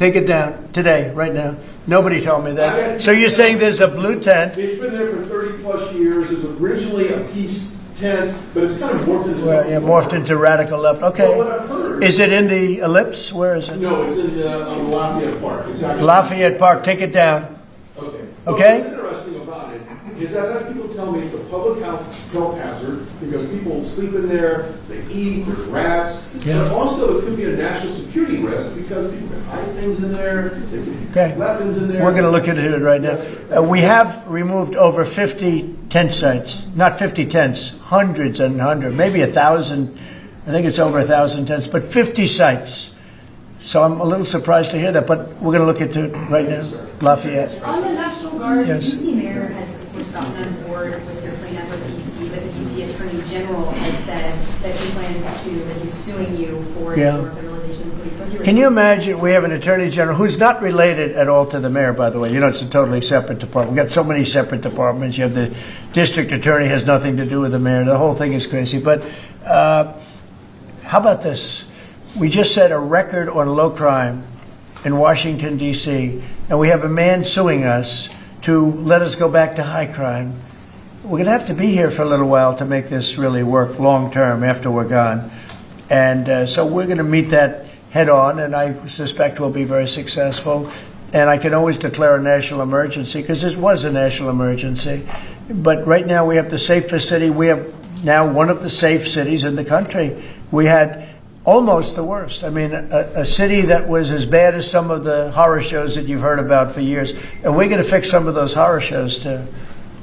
Take it down today, right now. Nobody told me that. So you're saying there's a blue tent? It's been there for 30 plus years. It was originally a peace tent, but it's kind of morphed into something. Yeah, morphed into radical left. Okay. Well, what I've heard, Is it in the Ellipse? Where is it? no, it's in Lafayette Park. It's actually, Lafayette Park. Take it down. Okay. Okay. What's interesting about it is that I've had people tell me it's a public health hazard because people sleep in there, they eat, there's rats. Yeah. But also it could be a national security risk because people can hide things in there, they can Okay. weapons in there. We're going to look at it right now. We have removed over 50 tent sites. Not 50 tents, hundreds and hundreds, maybe 1,000. I think it's over 1,000 tents, but 50 sites. So I'm a little surprised to hear that, but we're going to look into it right now. Lafayette. On the National Guard, Yes. DC Mayor has, of course, gotten on board with your cleanup of DC, but the DC Attorney General has said that he plans to, that he's suing you for Yeah. your federalization of the police. What's your Can you imagine we have an attorney general who's not related at all to the mayor, by the way? You know, it's a totally separate department. We've got so many separate departments. You have the district attorney has nothing to do with the mayor. The whole thing is crazy. But how about this? We just set a record on low crime in Washington, D.C., and we have a man suing us to let us go back to high crime. We're going to have to be here for a little while to make this really work long term after we're gone. And so we're going to meet that head on, and I suspect we'll be very successful. And I can always declare a national emergency because this was a national emergency. But right now we have the safest city. We have now one of the safe cities in the country. We had almost the worst. I mean, a city that was as bad as some of the horror shows that you've heard about for years. And we're going to fix some of those horror shows too.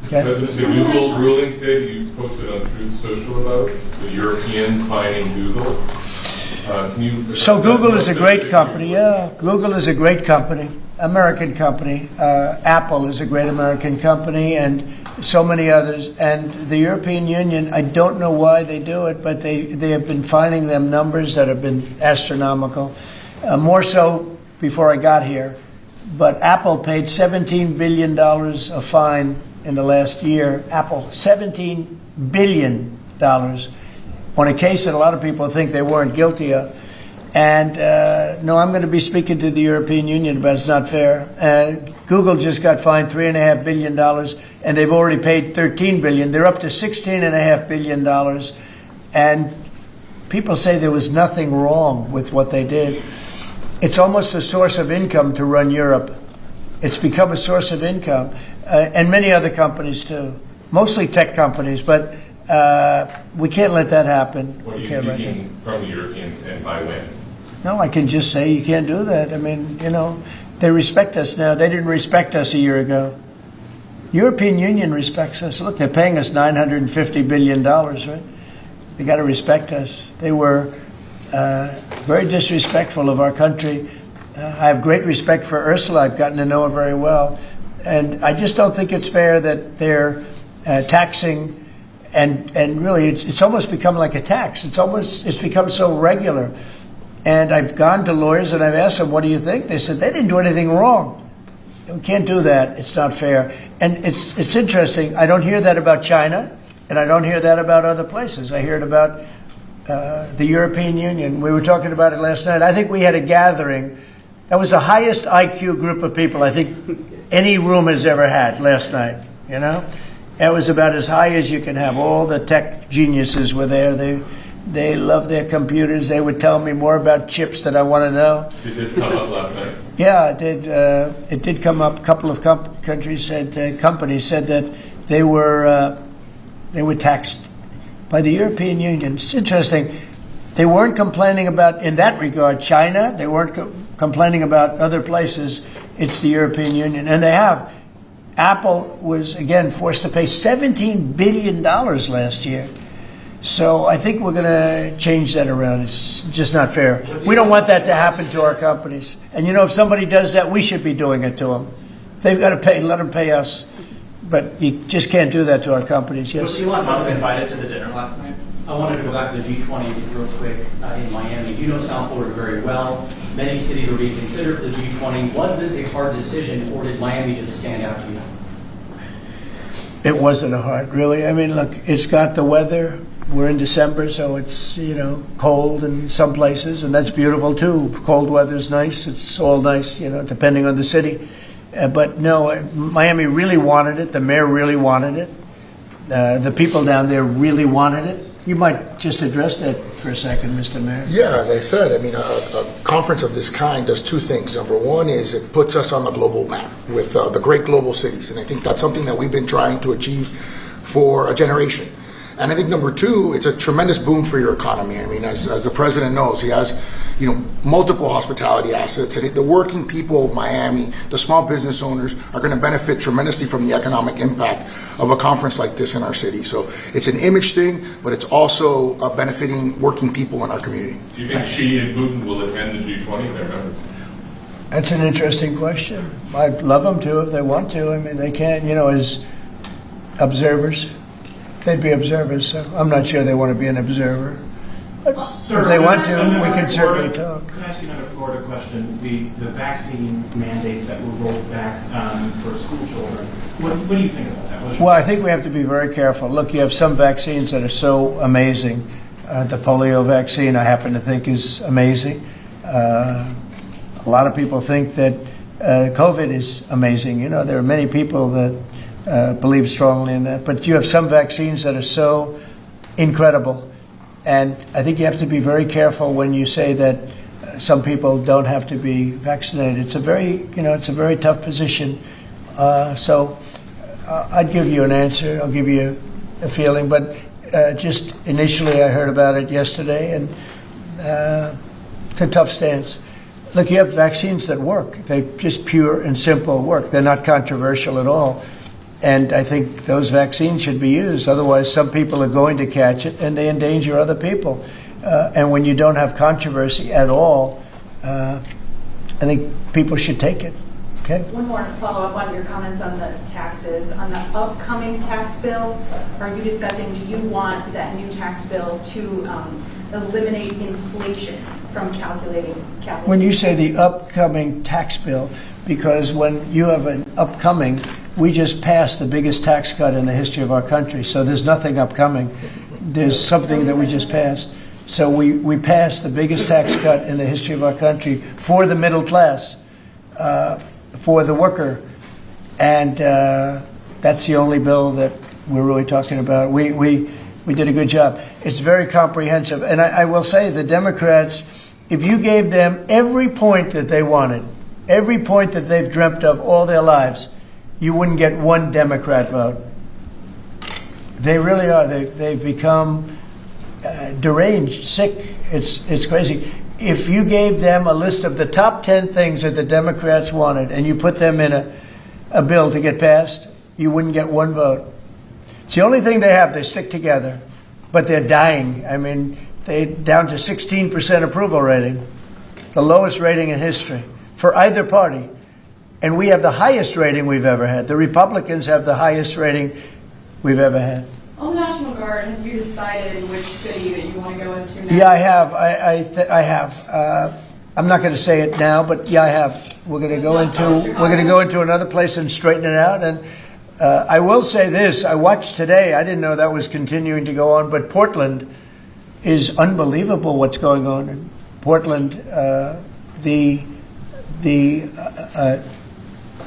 Okay? President, the Google ruling today that you posted on Truth Social about the Europeans buying Google. So Google is a great company. Yeah, Google is a great company, American company. Apple is a great American company, and so many others. And the European Union, I don't know why they do it, but they have been finding them numbers that have been astronomical. More so before I got here. But Apple paid $17 billion a fine in the last year. Apple, $17 billion on a case that a lot of people think they weren't guilty of. And no, I'm going to be speaking to the European Union, but it's not fair. Google just got fined $3.5 billion, and they've already paid $13 billion. They're up to $16.5 billion. And people say there was nothing wrong with what they did. It's almost a source of income to run Europe. It's become a source of income. And many other companies, too. Mostly tech companies, but we can't let that happen. What are you seeking from the Europeans and by when? No, I can just say you can't do that. I mean, you know, they respect us now. They didn't respect us a year ago. European Union respects us. Look, they're paying us $950 billion, right? They got to respect us. They were very disrespectful of our country. I have great respect for Ursula. I've gotten to know her very well. And I just don't think it's fair that they're taxing, and really it's almost become like a tax. It's become so regular. And I've gone to lawyers and I've asked them, what do you think? They said, they didn't do anything wrong. We can't do that. It's not fair. And it's interesting. I don't hear that about China, and I don't hear that about other places. I hear it about the European Union. We were talking about it last night. I think we had a gathering. That was the highest IQ group of people I think any room has ever had last night, you know? It was about as high as you can have. All the tech geniuses were there. They love their computers. They would tell me more about chips that I want to know. Did this come up last night? Yeah, it did. It did come up. A couple of companies said that they were taxed by the European Union. It's interesting. They weren't complaining about, in that regard, China. They weren't complaining about other places. It's the European Union, and they have. Apple was again forced to pay $17 billion last year. So I think we're going to change that around. It's just not fair. We don't want that to happen to our companies. And you know, if somebody does that, we should be doing it to them. If they've got to pay, let them pay us. But you just can't do that to our companies. Yes. Was Elon Musk invited to the dinner last night? I wanted to go back to the G20 real quick in Miami. You know South Florida very well. Many cities are being considered for the G20. Was this a hard decision, or did Miami just stand out to you? It wasn't a hard, really. I mean, look, it's got the weather. we're in December, so it's, cold in some places, and that's beautiful too. Cold weather's nice. It's all nice, depending on the city. But no, Miami really wanted it. The mayor really wanted it. The people down there really wanted it. You might just address that for a second, Mr. Mayor. Yeah, as I said, a conference of this kind does two things. Number one is it puts us on the global map with the great global cities, and I think that's something that we've been trying to achieve for a generation. And I think number two, it's a tremendous boom for your economy. As the president knows, he has, multiple hospitality assets, and the working people of Miami, the small business owners, are going to benefit tremendously from the economic impact of a conference like this in our city. So it's an image thing, but it's also benefiting working people in our community. Do you think Xi and Putin will attend the G20? They're members. That's an interesting question. I'd love them to if they want to. They can, as observers. They'd be observers, so I'm not sure they want to be an observer. But Sir, if they want to, another we can certainly Florida- talk. Can I ask you another Florida question? The vaccine mandates that were rolled back for school children. What do you think about that? Well, I think we have to be very careful. Look, you have some vaccines that are so amazing. The polio vaccine, I happen to think, is amazing. A lot of people think that COVID is amazing. There are many people that believe strongly in that. But you have some vaccines that are so incredible. And I think you have to be very careful when you say that some people don't have to be vaccinated. It's a very tough position. So I'd give you an answer. I'll give you a feeling. But just initially I heard about it yesterday, and it's a tough stance. Look, you have vaccines that work. They just pure and simple work. They're not controversial at all. And I think those vaccines should be used. Otherwise, some people are going to catch it, and they endanger other people. And when you don't have controversy at all, I think people should take it. Okay. One more follow-up on your comments on the taxes. On the upcoming tax bill, are you discussing, do you want that new tax bill to eliminate inflation from calculating capital? When you say the upcoming tax bill, because when you have an upcoming, we just passed the biggest tax cut in the history of our country. So there's nothing upcoming. There's something that we just passed. So we passed the biggest tax cut in the history of our country for the middle class, for the worker. And that's the only bill that we're really talking about. We did a good job. It's very comprehensive. And I will say the Democrats, if you gave them every point that they wanted, every point that they've dreamt of all their lives, you wouldn't get one Democrat vote. They really are. They've become deranged, sick. It's crazy. If you gave them a list of the top 10 things that the Democrats wanted and you put them in a bill to get passed, you wouldn't get one vote. It's the only thing they have. They stick together, but they're dying. They're down to 16% approval rating, the lowest rating in history for either party. And we have the highest rating we've ever had. The Republicans have the highest rating we've ever had. On the National Guard, have you decided which city that you want to go into next? Yeah, I have. I have. I'm not going to say it now, but yeah, I have. We're going to go into another place and straighten it out. And I will say this: I watched today. I didn't know that was continuing to go on, but Portland is unbelievable. What's going on in Portland? The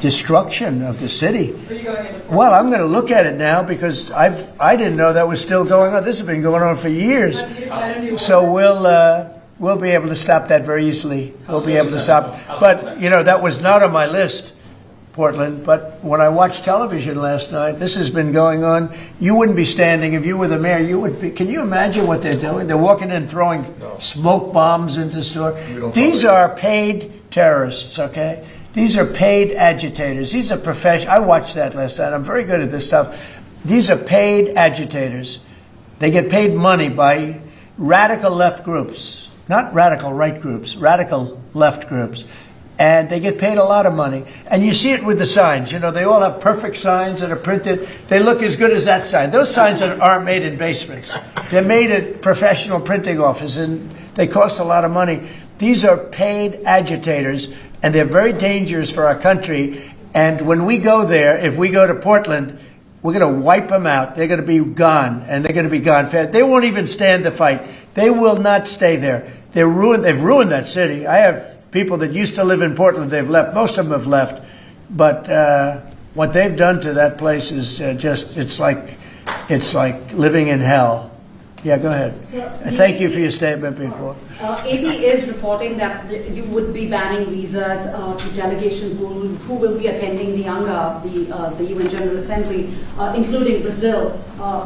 destruction of the city. Are you going into Well, I'm going to look at it now because I didn't know that was still going on. This has been going on for years. So we'll be able to stop that very easily. We'll be able to stop. But that was not on my list, Portland. But when I watched television last night, this has been going on. You wouldn't be standing if you were the mayor. You would be. Can you imagine what they're doing? They're walking in, throwing smoke bombs into the store. These are paid terrorists. Okay. These are paid agitators. These are professional. I watched that last night. I'm very good at this stuff. These are paid agitators. They get paid money by radical left groups, not radical right groups, radical left groups. And they get paid a lot of money. And you see it with the signs. They all have perfect signs that are printed. They look as good as that sign. Those signs aren't made in basements. They're made at professional printing offices, and they cost a lot of money. These are paid agitators, and they're very dangerous for our country. And when we go there, if we go to Portland, We're going to wipe them out. They're going to be gone, and they're going to be gone fast. They won't even stand the fight. They will not stay there. They've ruined that city. I have people that used to live in Portland. They've left. Most of them have left. But what they've done to that place is it's like living in hell. Yeah, go ahead. Thank you for your statement before. AP is reporting that you would be banning visas to delegations who will be attending the UNGA, the UN General Assembly, including Brazil.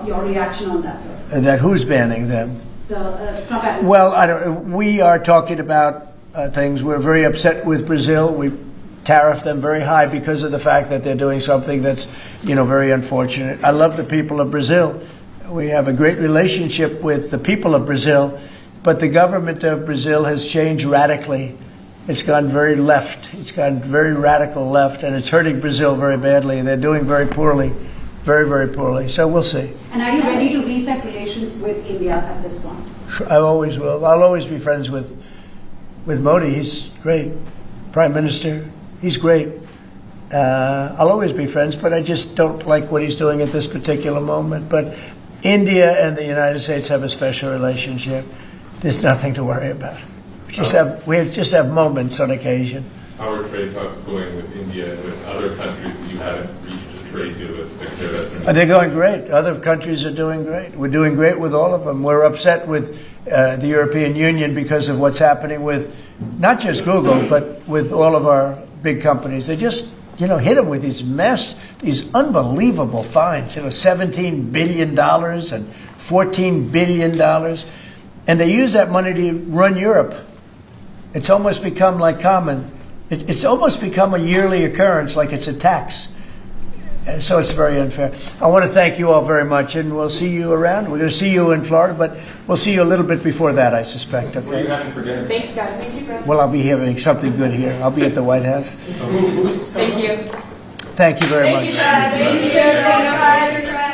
Your reaction on that, sir? That who's banning them? The Trump administration. Well, we are talking about things. We're very upset with Brazil. We tariff them very high because of the fact that they're doing something that's, very unfortunate. I love the people of Brazil. We have a great relationship with the people of Brazil, but the government of Brazil has changed radically. It's gone very left. It's gone very radical left, and it's hurting Brazil very badly. They're doing very poorly, very, very poorly. So we'll see. And are you ready to reset relations with India at this point? I always will. I'll always be friends with Modi. He's great. Prime Minister, he's great. I'll always be friends, but I just don't like what he's doing at this particular moment. But India and the United States have a special relationship. There's nothing to worry about. We just have moments on occasion. How are trade talks going with India and with other countries that you haven't reached a trade deal with? They're going great. Other countries are doing great. We're doing great with all of them. We're upset with the European Union because of what's happening with not just Google, but with all of our big companies. They just hit them with these unbelievable fines, $17 billion and $14 billion. And they use that money to run Europe. It's almost become like common. It's almost become a yearly occurrence, like it's a tax. And so it's very unfair. I want to thank you all very much, and we'll see you around. We're going to see you in Florida, but we'll see you a little bit before that, I suspect. Okay? What are you having for dinner? Thanks, guys. Thank you, President. Well, I'll be having something good here. I'll be at the White House. Thank you. Thank you very much. Thank you, President.